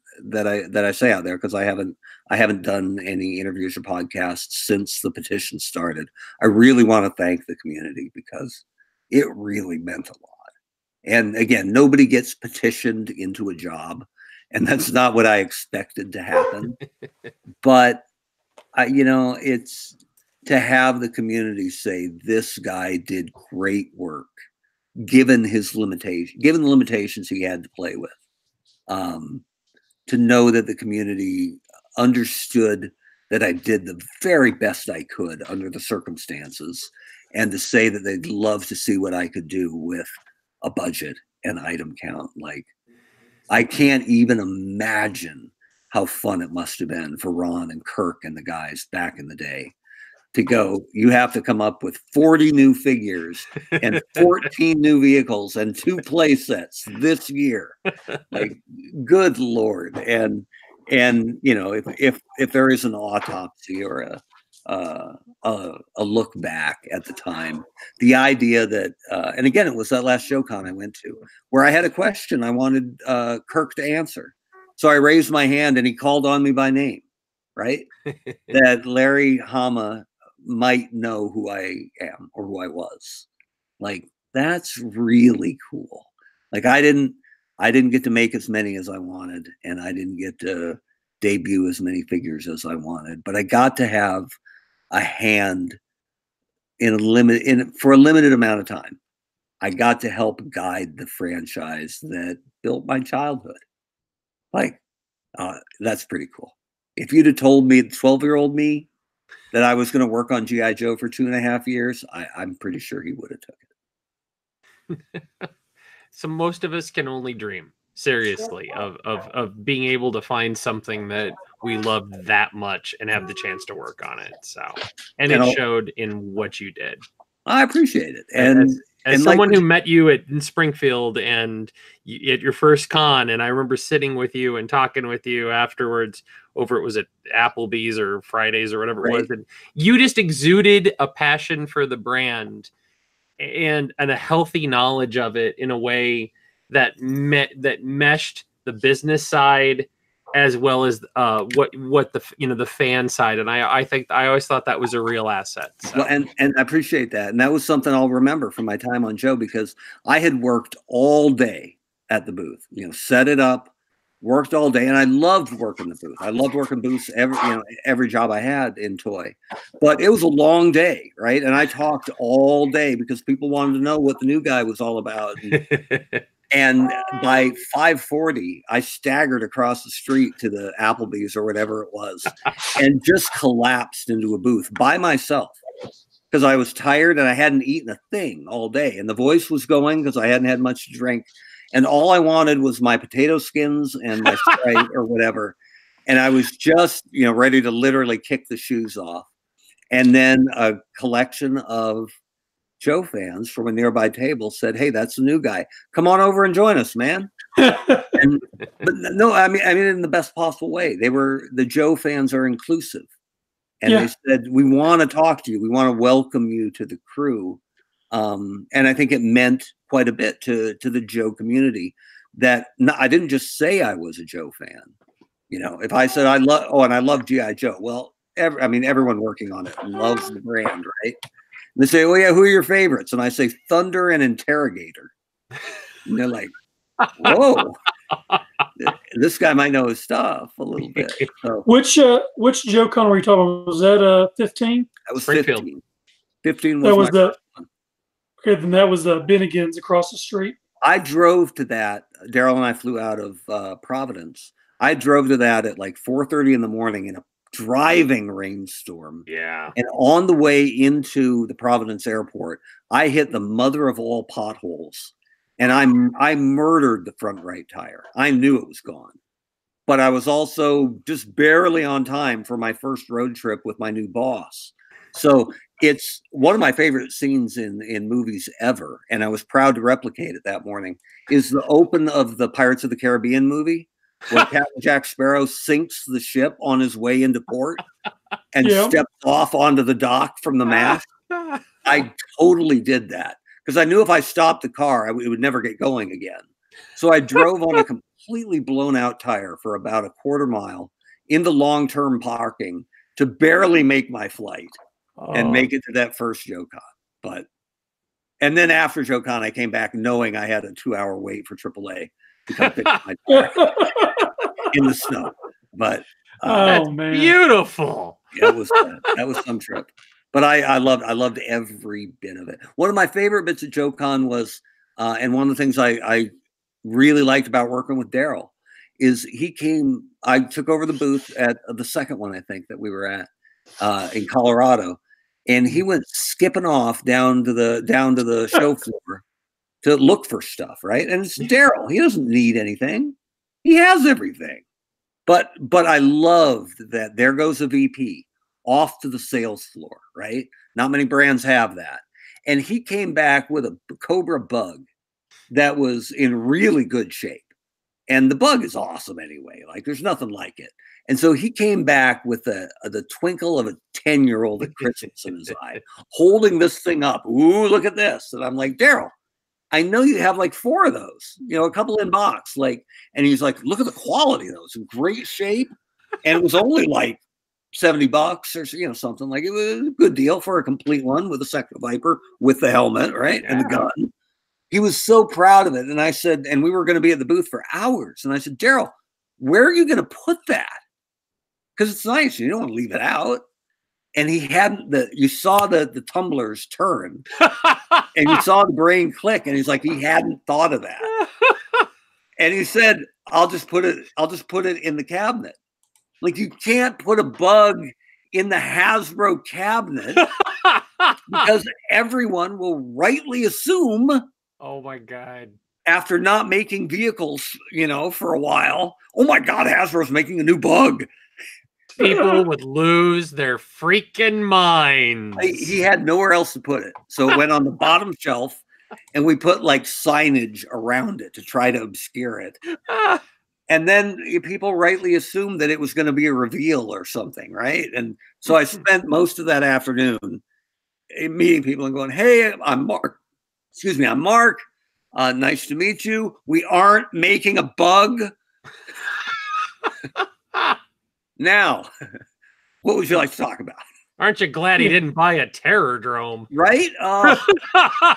I say out there, because I haven't done any interviews or podcasts since the petition started. I really want to thank the community, because it really meant a lot. And again, nobody gets petitioned into a job, and that's not what I expected to happen. But it's to have the community say this guy did great work, given the limitations he had to play with. To know that the community understood that I did the very best I could under the circumstances, and to say that they'd love to see what I could do with a budget and item count. Like, I can't even imagine how fun it must have been for Ron and Kirk and the guys back in the day to go, you have to come up with 40 new figures and 14 new vehicles and 2 play sets this year. Like, good Lord. And if there is an autopsy or a look back at the time, the idea that, and again, it was that last Joe Kahn I went to, where I had a question I wanted Kirk to answer. So I raised my hand and he called on me by name, right? That Larry Hama might know who I am or who I was. Like, that's really cool. Like, I didn't get to make as many as I wanted, and I didn't get to debut as many figures as I wanted, but I got to have a hand for a limited amount of time. I got to help guide the franchise that built my childhood. Like, that's pretty cool. If you'd have told me, 12-year-old me, that I was going to work on G.I. Joe for 2.5 years, I'm pretty sure he would have took it. So most of us can only dream, seriously, of being able to find something that we love that much and have the chance to work on it. So, and it showed in what you did. I appreciate it. And As someone who met you in Springfield and at your first con, and I remember sitting with you and talking with you afterwards over, it was at Applebee's or Fridays or whatever it was, and you just exuded a passion for the brand and a healthy knowledge of it in a way that meshed the business side as well as what the fan side, and I think I always thought that was a real asset. So. Well, and I appreciate that, and that was something I'll remember from my time on Joe, because I had worked all day at the booth, set it up, worked all day, and I loved working the booth. I loved working booths every job I had in toy, but it was a long day, right? And I talked all day because people wanted to know what the new guy was all about. And by 5:40, I staggered across the street to the Applebee's or whatever it was and just collapsed into a booth by myself because I was tired and I hadn't eaten a thing all day. And the voice was going because I hadn't had much to drink. And all I wanted was my potato skins and my Sprite or whatever. And I was just, ready to literally kick the shoes off. And then a collection of Joe fans from a nearby table said, "Hey, that's the new guy. Come on over and join us, man." But no, I mean in the best possible way. The Joe fans are inclusive, and they said, "We want to talk to you. We want to welcome you to the crew." And I think it meant quite a bit to the Joe community that I didn't just say I was a Joe fan. If I said I love G.I. Joe, well, everyone working on it loves the brand, right? And they say, "Oh yeah, who are your favorites?" And I say Thunder and Interrogator. And they're like, "Whoa, this guy might know his stuff a little bit." So, which Joe Kahn were you talking about? Was that 15? That was Springfield. 15. 15 was my okay. Then that was the Bennigan's across the street. I drove to that. Darryl and I flew out of Providence. I drove to that at like 4:30 in the morning in a driving rainstorm. Yeah. And on the way into the Providence airport, I hit the mother of all potholes. And I murdered the front right tire. I knew it was gone. But I was also just barely on time for my first road trip with my new boss. So it's one of my favorite scenes in movies ever. And I was proud to replicate it that morning, is the open of the Pirates of the Caribbean movie, where Captain Jack Sparrow sinks the ship on his way into port and steps off onto the dock from the mast. I totally did that because I knew if I stopped the car, it would never get going again. So I drove on a completely blown out tire for about a quarter mile into long-term parking to barely make my flight and make it to that first Joe Kahn. And then after Joe Kahn, I came back knowing I had a 2-hour wait for AAA to come pick up my tire in the snow. But that's man, beautiful. That was some trip. But I loved every bit of it. One of my favorite bits of Joe Kahn was, and one of the things I really liked about working with Darryl is I took over the booth at the second one, I think, that we were at in Colorado. And he went skipping off down to the show floor to look for stuff, right? And it's Darryl. He doesn't need anything. He has everything. But I loved that there goes a VP off to the sales floor, right? Not many brands have that. And he came back with a Cobra bug that was in really good shape. And the bug is awesome anyway. Like there's nothing like it. And so he came back with the twinkle of a 10-year-old at Christmas in his eye, holding this thing up. Ooh, look at this. And I'm like, Darryl, I know you have like 4 of those, a couple in box. And he's like, look at the quality of those, in great shape. And it was only like $70 or something. Like it was a good deal for a complete one with a Sector Viper with the helmet, right? Yeah. And the gun. He was so proud of it. And I said, and we were going to be at the booth for hours. And I said, Darryl, where are you going to put that? Because it's nice. You don't want to leave it out. And he hadn't, you saw the tumblers turn and you saw the brain click. And he's like, he hadn't thought of that. And he said, I'll just put it in the cabinet. Like you can't put a bug in the Hasbro cabinet because everyone will rightly assume, oh my God, after not making vehicles, for a while, oh my God, Hasbro's making a new bug. People would lose their freaking minds. He had nowhere else to put it. So it went on the bottom shelf and we put like signage around it to try to obscure it. And then people rightly assumed that it was going to be a reveal or something, right? And so I spent most of that afternoon meeting people and going, "Hey, I'm Mark. Excuse me, I'm Mark. Nice to meet you. We aren't making a bug. Now, what would you like to talk about?" Aren't you glad he didn't buy a terror drome? Right? Oh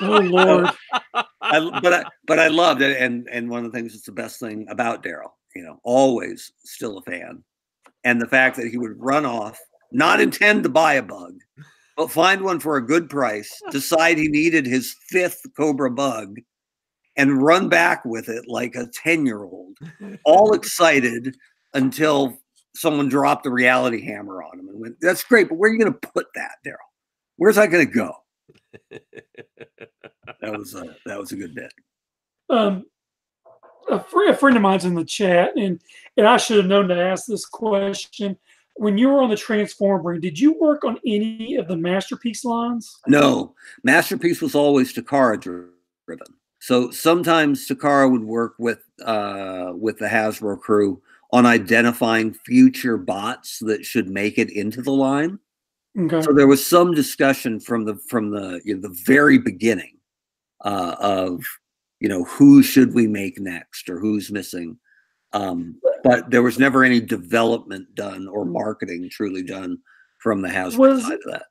Lord! But I loved it, and one of the things that's the best thing about Darryl, always still a fan, and the fact that he would run off, not intend to buy a bug, but find one for a good price, decide he needed his 5th Cobra bug, and run back with it like a 10-year-old, all excited until someone dropped the reality hammer on him and went, "That's great, but where are you going to put that, Darryl? Where's that going to go?" That was a good bit. A friend of mine's in the chat, and I should have known to ask this question. When you were on the Transform brand, did you work on any of the Masterpiece lines? No, Masterpiece was always Takara driven. So sometimes Takara would work with the Hasbro crew on identifying future bots that should make it into the line. Okay. So there was some discussion from the very beginning of who should we make next or who's missing, but there was never any development done or marketing truly done from the Hasbro side of that.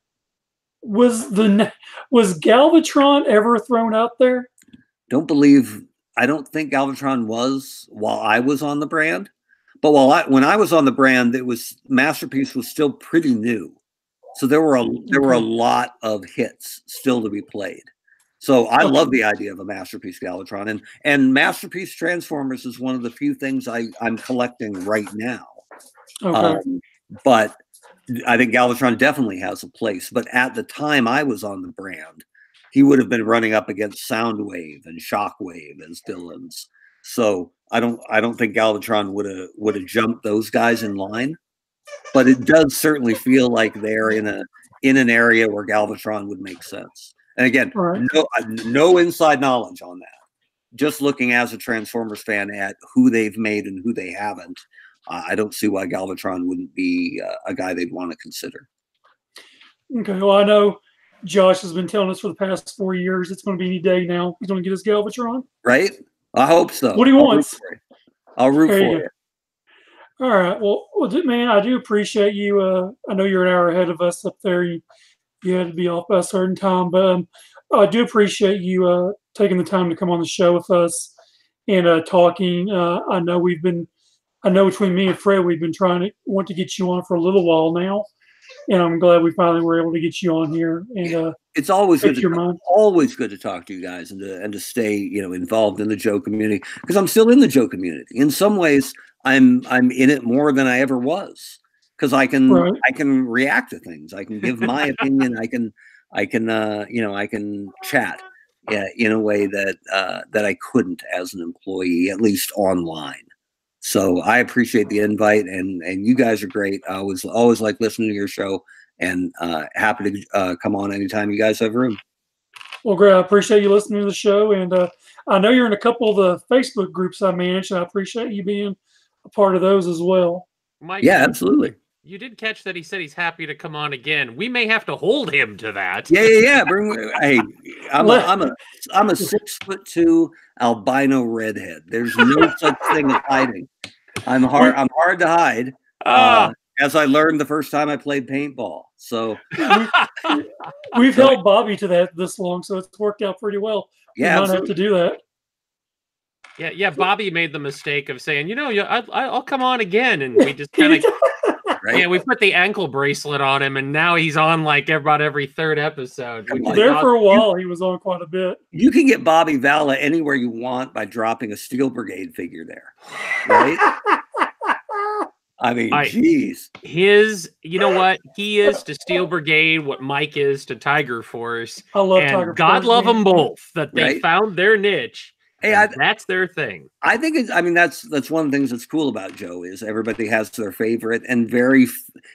Was Galvatron ever thrown out there? I don't think Galvatron was while I was on the brand. But when I was on the brand, Masterpiece was still pretty new, so there were a lot of hits still to be played. So I love the idea of a Masterpiece Galvatron, and Masterpiece Transformers is one of the few things I'm collecting right now. Okay. But I think Galvatron definitely has a place. But at the time I was on the brand, he would have been running up against Soundwave and Shockwave as villains. So I don't think Galvatron would have jumped those guys in line, but it does certainly feel like they're in an area where Galvatron would make sense. And again, no inside knowledge on that. Just looking as a Transformers fan at who they've made and who they haven't, I don't see why Galvatron wouldn't be a guy they'd want to consider. Okay, well, I know Josh has been telling us for the past 4 years it's going to be any day now. He's going to get his Galvatron. Right? I hope so. What he wants. I'll root for it. All right. Well, man, I do appreciate you. I know you're an hour ahead of us up there. You had to be off by a certain time, but I do appreciate you taking the time to come on the show with us and talking. I know between me and Fred, we've been want to get you on for a little while now. And I'm glad we finally were able to get you on here. And it's always good to talk to you guys and to stay involved in the Joe community, because I'm still in the Joe community. In some ways, I'm in it more than I ever was, because I can react to things. I can give my opinion. I can chat in a way that I couldn't as an employee, at least online. So I appreciate the invite, and you guys are great. I always like listening to your show, and happy to come on anytime you guys have room. Well, great. I appreciate you listening to the show, and I know you're in a couple of the Facebook groups I manage, and I appreciate you being a part of those as well. Mike, yeah, absolutely. You did catch that he said he's happy to come on again. We may have to hold him to that. Yeah. Hey, I'm a 6'2" albino redhead. There's no such thing as hiding. I'm hard to hide. As I learned the first time I played paintball. So we've held Bobby to that this long, so it's worked out pretty well. Yeah, we might have to do that. Yeah. Bobby made the mistake of saying, I'll come on again, and we just kind of. Right. Yeah, we put the ankle bracelet on him, and now he's on like about every third episode. There for a while, he was on quite a bit. You can get Bobby Valla anywhere you want by dropping a Steel Brigade figure there, right? I mean, geez. You know what? He is to Steel Brigade what Mike is to Tiger Force. I love Tiger Force. God love them both, that they found their niche. Hey, that's their thing. I think that's one of the things that's cool about Joe is everybody has their favorite, and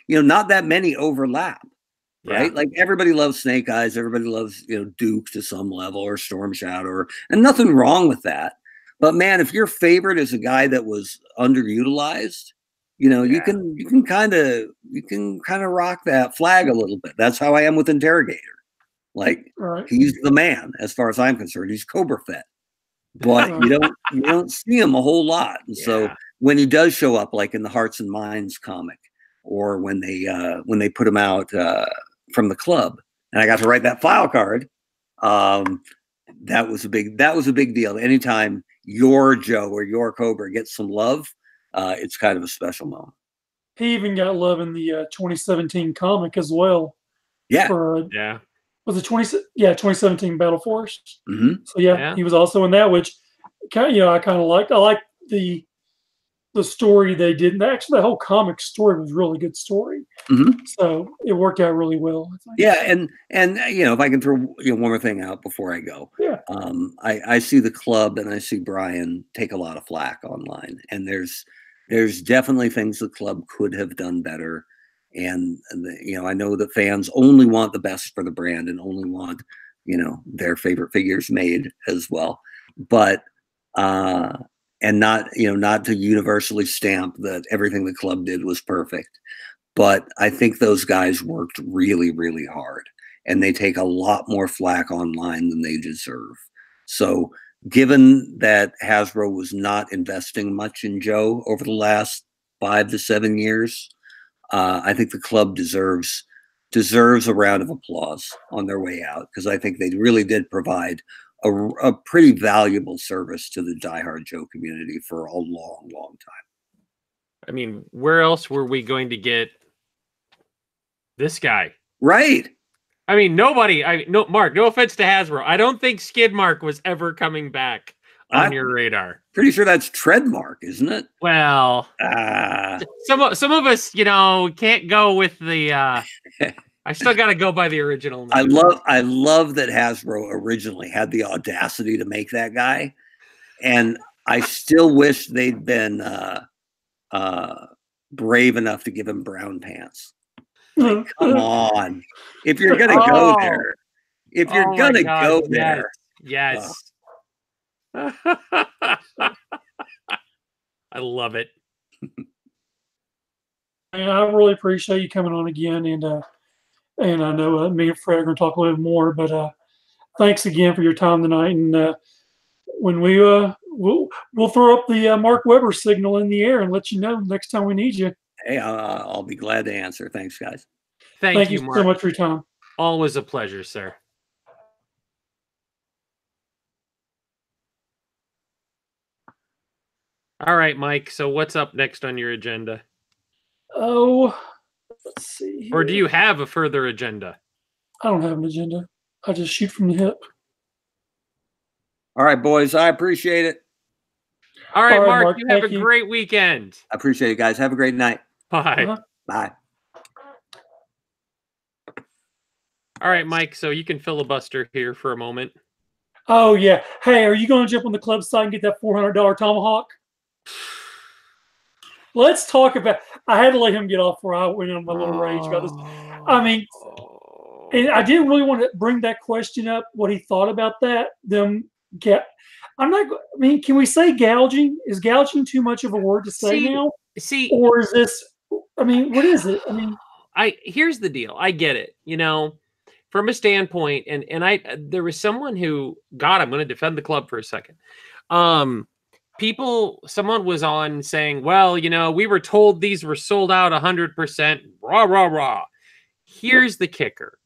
not that many overlap. right? Like everybody loves Snake Eyes, everybody loves, you know, Duke to some level, or Storm Shadow, and nothing wrong with that. But man, if your favorite is a guy that was underutilized, you know, you can kind of rock that flag a little bit. That's how I am with Interrogator. Like he's the man as far as I'm concerned. He's Cobra Fett, but you don't see him a whole lot. And so when he does show up, like in the Hearts and Minds comic, or when they put him out from the club, and I got to write that file card, that was a big deal. Anytime your Joe or your Cobra gets some love, it's kind of a special moment. He even got love in the 2017 comic as well. Yeah. Was it 2017 Battle Force? Mm-hmm. So he was also in that, which I kind of liked. I liked the story they did. Actually, the whole comic story was a really good story. Mm-hmm. So it worked out really well, I think. Yeah, and if I can throw one more thing out before I go. Yeah. I see the club and I see Brian take a lot of flack online, and there's definitely things the club could have done better. And I know that fans only want the best for the brand and only want, their favorite figures made as well. But and not to universally stamp that everything the club did was perfect. But I think those guys worked really, really hard, and they take a lot more flack online than they deserve. So given that Hasbro was not investing much in Joe over the last 5 to 7 years, I think the club deserves a round of applause on their way out, because I think they really did provide a pretty valuable service to the diehard Joe community for a long, long time. I mean, where else were we going to get this guy? Right. I mean, Mark, no offense to Hasbro, I don't think Skid Mark was ever coming back on your radar. Pretty sure that's Treadmark, isn't it? Well, some of us, can't go with the. I still got to go by the original name. I love that Hasbro originally had the audacity to make that guy, and I still wish they'd been brave enough to give him brown pants. Like, come on, if you're gonna go there, yes. I love it. And I really appreciate you coming on again, and I know me and Fred are going to talk a little bit more, but thanks again for your time tonight. And when we'll throw up the Mark Webber signal in the air and let you know next time we need you. Hey, I'll be glad to answer. Thanks, guys. Thank you, Mark. So much for your time. Always a pleasure, sir. All right, Mike. So what's up next on your agenda? Oh, let's see here. Or do you have a further agenda? I don't have an agenda. I just shoot from the hip. All right, boys. I appreciate it. All right, Mark. You have a great weekend. I appreciate it, guys. Have a great night. Bye. Bye. All right, Mike. So you can filibuster here for a moment. Oh, yeah. Hey, are you going to jump on the club site and get that $400 Tomahawk? Let's talk about. I had to let him get off before I went on my little rage about this. I mean, and I didn't really want to bring that question up. What he thought about that? I'm not. I mean, can we say gouging? Is gouging too much of a word to say now? Or is this? I mean, what is it? I mean, here's the deal. I get it. From a standpoint, and there was someone who, God, I'm going to defend the club for a second. Someone was on saying, well, we were told these were sold out 100%, rah, rah, rah. Here's the kicker.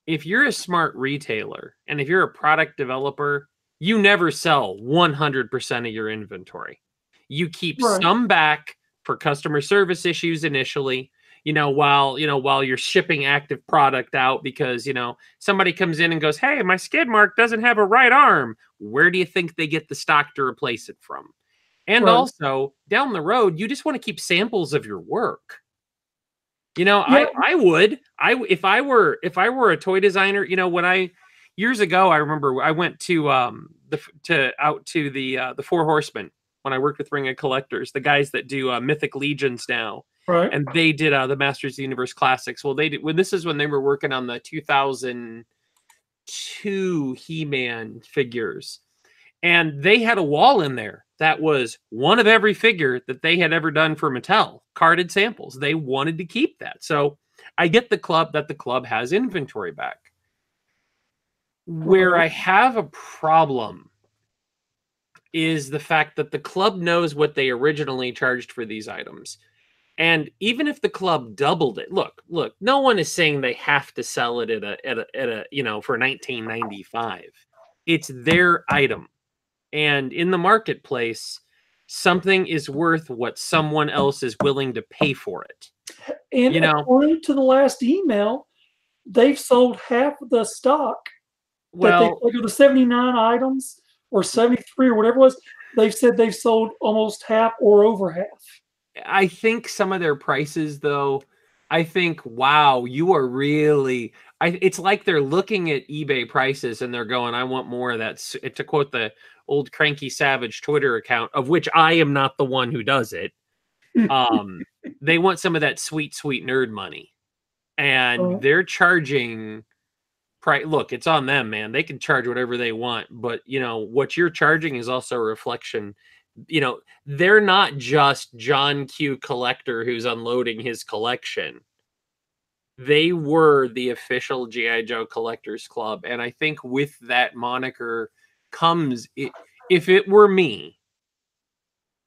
If you're a smart retailer and if you're a product developer, you never sell 100% of your inventory. You keep some back for customer service issues initially, while you're shipping active product out, because, somebody comes in and goes, hey, my skid mark doesn't have a right arm. Where do you think they get the stock to replace it from? And also down the road, you just want to keep samples of your work. I would, if I were a toy designer, years ago, I remember I went to the Four Horsemen when I worked with Ring of Collectors, the guys that do Mythic Legions now. Right. and they did the Masters of the Universe Classics. Well, they did when this is when they were working on the 2002 He-Man figures, and they had a wall in there that was one of every figure that they had ever done for Mattel, carded samples. They wanted to keep that. So I get the club has inventory back. Where I have a problem is the fact that the club knows what they originally charged for these items. And even if the club doubled it, look, no one is saying they have to sell it at a for $19.95. It's their item. And in the marketplace, something is worth what someone else is willing to pay for it. And according to the last email, they've sold half of the stock. Well, like of the 79 items or 73 or whatever it was, they've said they've sold almost half or over half. I think some of their prices, though, I think, wow, you are really... it's like they're looking at eBay prices and they're going, I want more of that. To quote the old Cranky Savage Twitter account, of which I am not the one who does it. They want some of that sweet, sweet nerd money. And they're charging... Look, it's on them, man. They can charge whatever they want, but what you're charging is also a reflection. They're not just John Q. Collector who's unloading his collection. They were the official G.I. Joe Collectors Club, and I think with that moniker comes if it were me.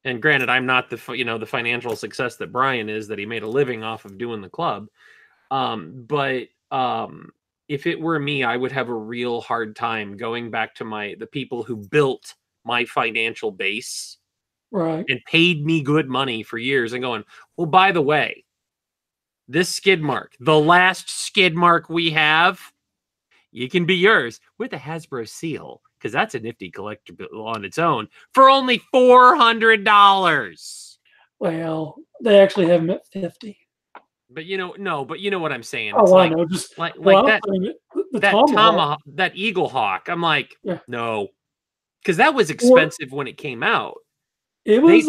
And granted, I'm not the financial success that Brian is, that he made a living off of doing the club, but if it were me, I would have a real hard time going back to the people who built my financial base, right, and paid me good money for years, and going, well, by the way, this skid mark, the last skid mark we have, it can be yours with a Hasbro seal, because that's a nifty collectible on its own, for only $400. Well, they actually have them at 50. But you know what I'm saying. It's I know. Just like that tomahawk, that Eagle Hawk. I'm like, no, because that was expensive when it came out. It was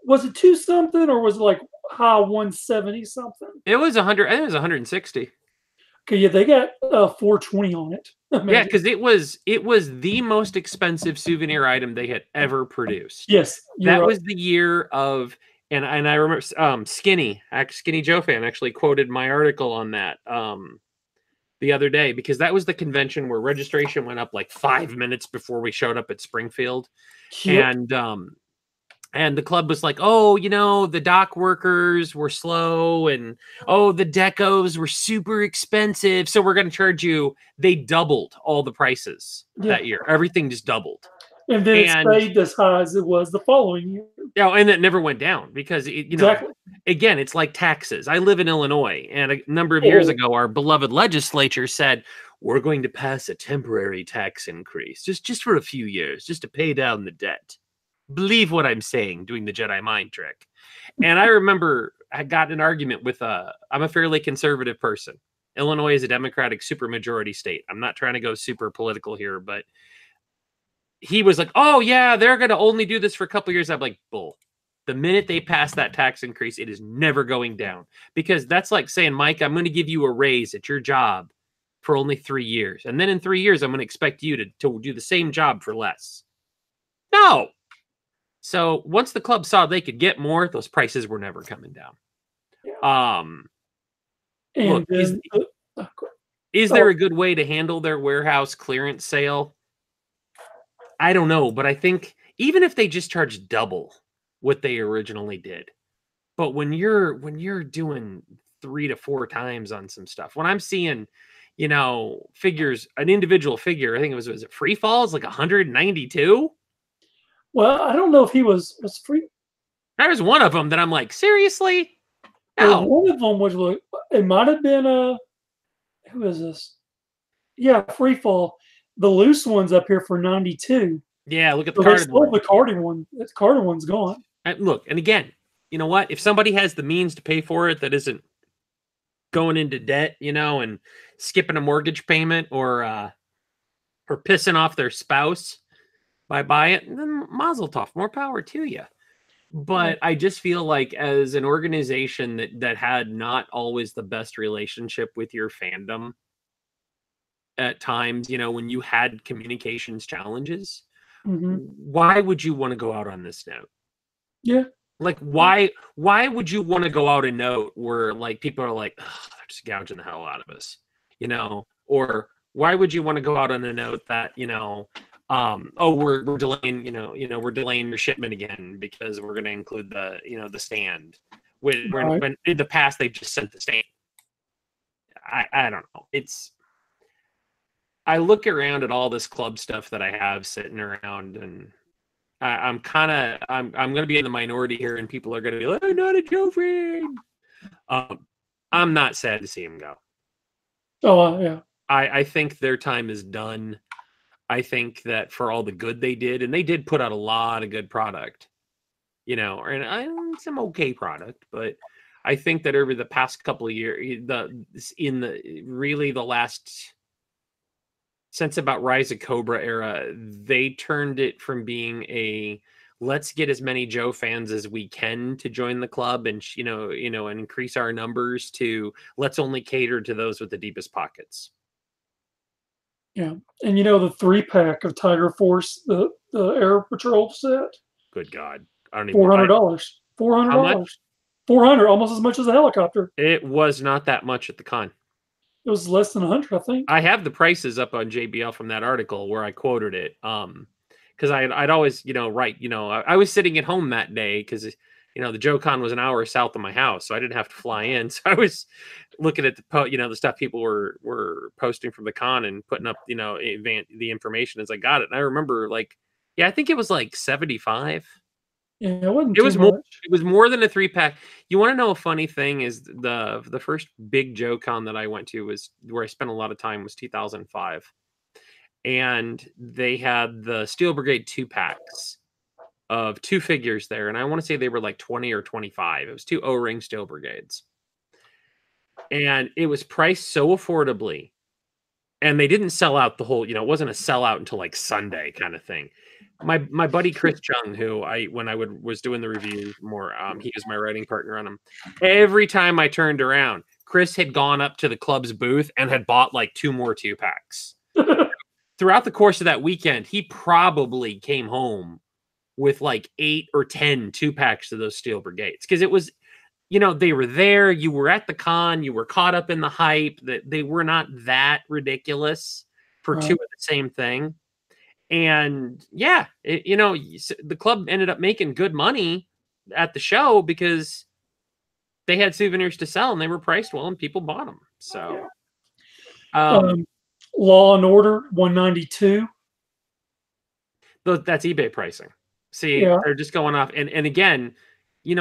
was it 2 something or was it like high 170 something? It was 100. I think it was 160. Okay, yeah, they got 420 on it. Yeah, because it was the most expensive souvenir item they had ever produced. Yes, that was the year of. And I remember Skinny Joe fan actually quoted my article on that the other day, because that was the convention where registration went up like 5 minutes before we showed up at Springfield. Yep. And the club was like, oh, the dock workers were slow, and the decos were super expensive, so we're going to charge you. They doubled all the prices that year. Everything just doubled. And then it stayed as high as it was the following year. Yeah, and it never went down because, again, it's like taxes. I live in Illinois, and a number of years ago, our beloved legislature said, we're going to pass a temporary tax increase just for a few years, just to pay down the debt. Believe what I'm saying, doing the Jedi mind trick. And I remember I got in an argument with I'm a fairly conservative person. Illinois is a Democratic supermajority state. I'm not trying to go super political here, but he was like, oh, yeah, they're going to only do this for a couple of years. I'm like, bull. The minute they pass that tax increase, it is never going down. Because that's like saying, Mike, I'm going to give you a raise at your job for only 3 years. And then in 3 years, I'm going to expect you to do the same job for less. No. So once the club saw they could get more, those prices were never coming down. Look, is there a good way to handle their warehouse clearance sale? I don't know, but I think even if they just charge double what they originally did, but when you're doing 3 to 4 times on some stuff, when I'm seeing, figures, an individual figure, I think was it Free Falls, like 192? Well, I don't know if he was free. There was one of them that I'm like, seriously? No. One of them was like, it might have been who is this? Yeah, Free Fall. The loose one's up here for 92. Yeah, look at the carded one. The carded one. The carded one's gone. And look, and again, you know what? If somebody has the means to pay for it, that isn't going into debt, and skipping a mortgage payment or pissing off their spouse by buying it, then mazel tov, more power to you. But I just feel like as an organization that had not always the best relationship with your fandom at times, you know, when you had communications challenges, why would you want to go out on this note? Yeah. Like, why would you want to go out a note where like people are like, they're just gouging the hell out of us, you know? Or why would you want to go out on a note that, you know, we're delaying, we're delaying your shipment again because we're going to include the, you know, the stand when in the past they've just sent the stand. I don't know. I look around at all this club stuff that I have sitting around, and I'm going to be in the minority here, and people are going to be like, I'm not a Joe fan. I'm not sad to see him go. Oh, yeah. I think their time is done. I think that for all the good they did, and they did put out a lot of good product, you know, and some okay product, but I think that over the past couple of years, since about Rise of Cobra era, they turned it from being a let's get as many Joe fans as we can to join the club and and increase our numbers to let's only cater to those with the deepest pockets. Yeah, and you know the 3-pack of Tiger Force, the Air Patrol set. Good God, I don't even. $400. $400. $400, almost as much as a helicopter. It was not that much at the con. It was less than 100, I think. I have the prices up on JBL from that article where I quoted it. Because I'd always, I was sitting at home that day because, the Joe Kahn was an hour south of my house, so I didn't have to fly in. So I was looking at the stuff people were posting from the con and putting up, the information as I got it. And I remember I think it was like 75. Yeah, it wasn't. It was more. It was more than a 3-pack. You want to know a funny thing is the first big Joe Con that I went to was where I spent a lot of time was 2005, and they had the Steel Brigade 2-packs of 2 figures there, and I want to say they were like 20 or 25. It was 2 O-ring Steel Brigades, and it was priced so affordably, and they didn't sell out the whole. It wasn't a sellout until like Sunday kind of thing. My buddy Chris Chung, who was doing the review more, he was my writing partner on them. Every time I turned around, Chris had gone up to the club's booth and had bought like 2 more 2-packs. Throughout the course of that weekend, he probably came home with like 8 or 10 2-packs of those Steel Brigades because it was, they were there. You were at the con. You were caught up in the hype. That they were not that ridiculous for 2 of the same thing. And yeah, the club ended up making good money at the show because they had souvenirs to sell and they were priced well and people bought them. So, Law and Order 192. That's eBay pricing. See, they're just going off. And again,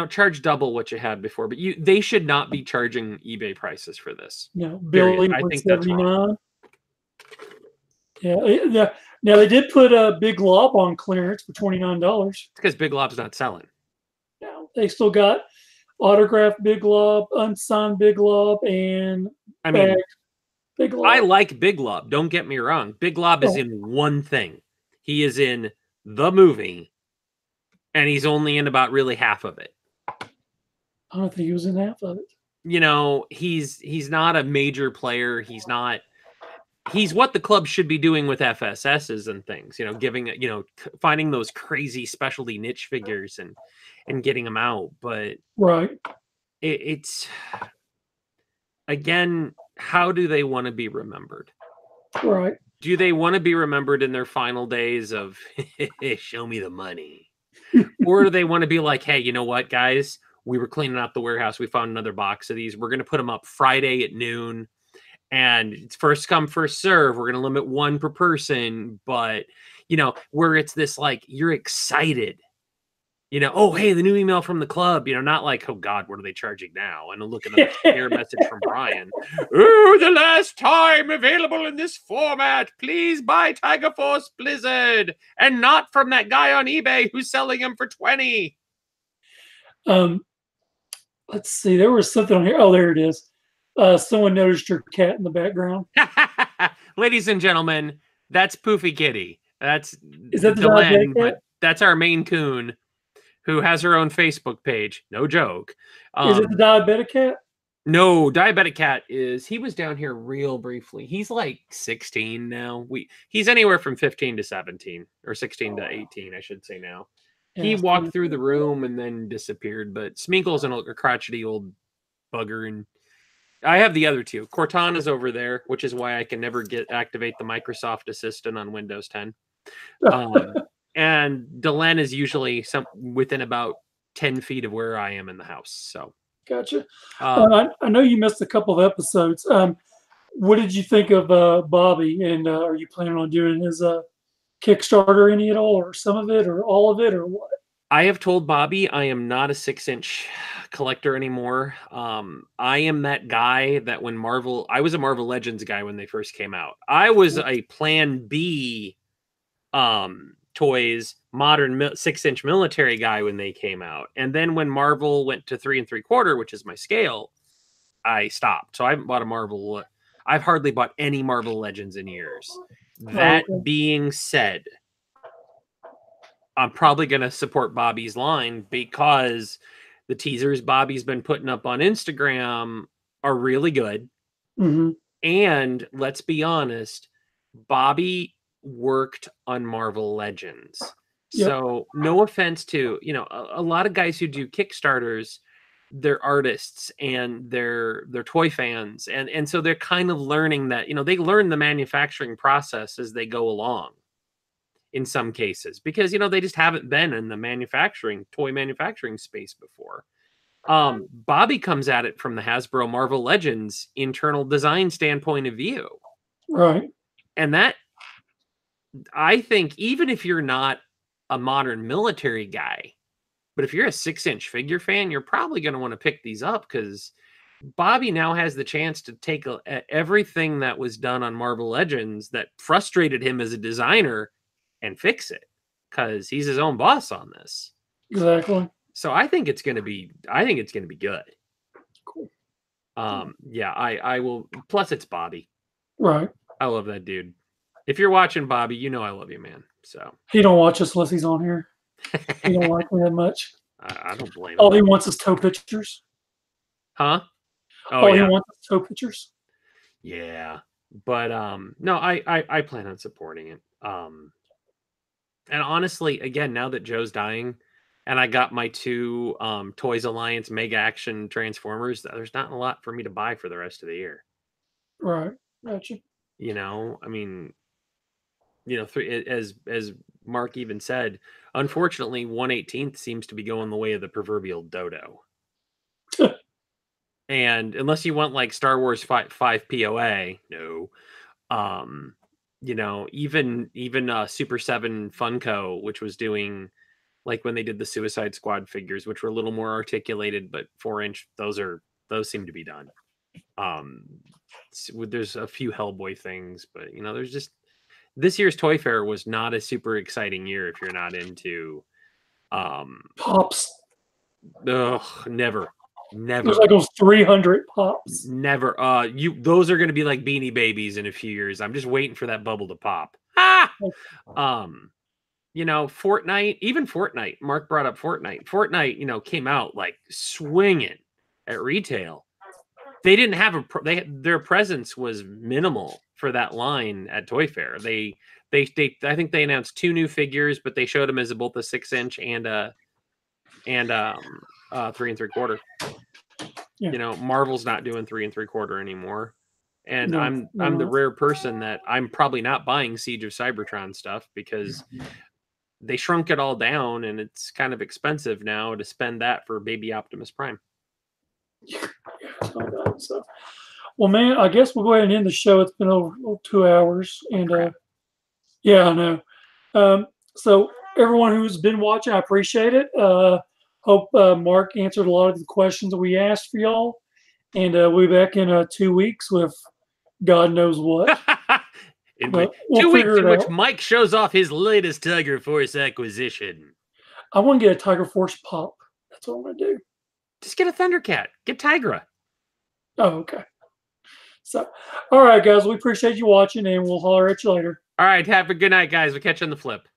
charge double what you had before, but they should not be charging eBay prices for this. No, Billy, I think that's wrong. Yeah. Now they did put a Big Lob on clearance for $29. It's because Big Lob's not selling. No, they still got autographed Big Lob, unsigned Big Lob, and Big Lob. I like Big Lob. Don't get me wrong. Big Lob is in one thing. He is in the movie, and he's only in about really half of it. I don't think he was in half of it. He's not a major player. He's what the club should be doing with FSSs and things, finding those crazy specialty niche figures and getting them out. But it's again, how do they want to be remembered? Right. Do they want to be remembered in their final days of show me the money? Or do they want to be like, hey, you know what, guys? We were cleaning out the warehouse. We found another box of these. We're going to put them up Friday at noon. And it's first come, first serve. We're going to limit 1 per person. But, where it's this like, you're excited. Oh, hey, the new email from the club. Not like, oh, God, what are they charging now? And look at the share message from Brian. Oh, the last time available in this format. Please buy Tiger Force Blizzard. And not from that guy on eBay who's selling them for 20. Let's see. There was something on here. Oh, there it is. Someone noticed your cat in the background. Ladies and gentlemen, that's Poofy Kitty. That's is that the Delenn, but that's our Maine Coon who has her own Facebook page. No joke. Is it the diabetic cat? No, Diabetic Cat he was down here real briefly. He's like 16 now. He's anywhere from 15 to 17 or 16 to 18, I should say now. He Yeah, walked through the room and then disappeared, but Smeagol's a crotchety old bugger, and I have the other two. Cortana's over there, which is why I can never activate the Microsoft Assistant on Windows 10. And Delenn is usually within about 10 feet of where I am in the house. So gotcha. I know you missed a couple of episodes. What did you think of Bobby? And are you planning on doing his Kickstarter any at all, or some of it, or all of it, or what? I have told Bobby I am not a 6-inch collector anymore. I am that guy that I was a Marvel Legends guy when they first came out. I was a Plan B Toyz modern 6-inch military guy when they came out. And then when Marvel went to 3 3/4, which is my scale, I stopped. So I haven't bought a Marvel. I've hardly bought any Marvel Legends in years. That being said, I'm probably going to support Bobby's line because the teasers Bobby's been putting up on Instagram are really good. Mm-hmm. And let's be honest, Bobby worked on Marvel Legends. Yep. So no offense to, a lot of guys who do Kickstarters, they're artists and they're toy fans. And so they're kind of learning that, they learn the manufacturing process as they go along in some cases, because, they just haven't been in the toy manufacturing space before. Bobby comes at it from the Hasbro Marvel Legends internal design standpoint of view. Right. And that, I think, even if you're not a modern military guy, but if you're a 6-inch figure fan, you're probably going to want to pick these up, because Bobby now has the chance to take everything that was done on Marvel Legends that frustrated him as a designer and fix it, because he's his own boss on this. Exactly. So I think it's going to be good. Cool. Yeah, I will. Plus it's Bobby. Right. I love that dude. If you're watching, Bobby, I love you, man. So he don't watch us unless he's on here. He don't like me that much. I don't blame him. All he wants is toe pictures. Huh? All he wants is toe pictures. Yeah. But no, I plan on supporting it. And honestly, again, now that Joe's dying and I got my 2 Toys Alliance Mega Action Transformers, there's not a lot for me to buy for the rest of the year. Right. Gotcha. I mean, as Mark even said, unfortunately, 1/18 seems to be going the way of the proverbial dodo. And unless you want like Star Wars 5 POA, no. Even Super 7 Funko, which was doing, like when they did the Suicide Squad figures, which were a little more articulated, but 4-inch, those seem to be done. There's a few Hellboy things, but there's just, this year's Toy Fair was not a super exciting year if you're not into Pops. Ugh, never. There's like those 300 Pops. Never. Those are going to be like Beanie Babies in a few years. I'm just waiting for that bubble to pop. Fortnite, even Fortnite. Mark brought up Fortnite. Fortnite, came out like swinging at retail. They didn't have their presence was minimal for that line at Toy Fair. They I think they announced 2 new figures, but they showed them as both a 6-inch and 3 3/4. Yeah. Marvel's not doing 3 3/4 anymore. And I'm the rare person that I'm probably not buying Siege of Cybertron stuff, because they shrunk it all down and it's kind of expensive now to spend that for Baby Optimus Prime. Yeah, so, well, man, I guess we'll go ahead and end the show. It's been over 2 hours, and yeah, I know. So everyone who's been watching, I appreciate it. Hope Mark answered a lot of the questions that we asked for y'all, and we'll be back in 2 weeks with God knows what. We'll 2 weeks in which Mike shows off his latest Tiger Force acquisition. I want to get a Tiger Force Pop. That's what I'm going to do. Just get a Thundercat. Get Tigra. Oh, okay. So, all right, guys, we appreciate you watching, and we'll holler at you later. All right, have a good night, guys. We'll catch you on the flip.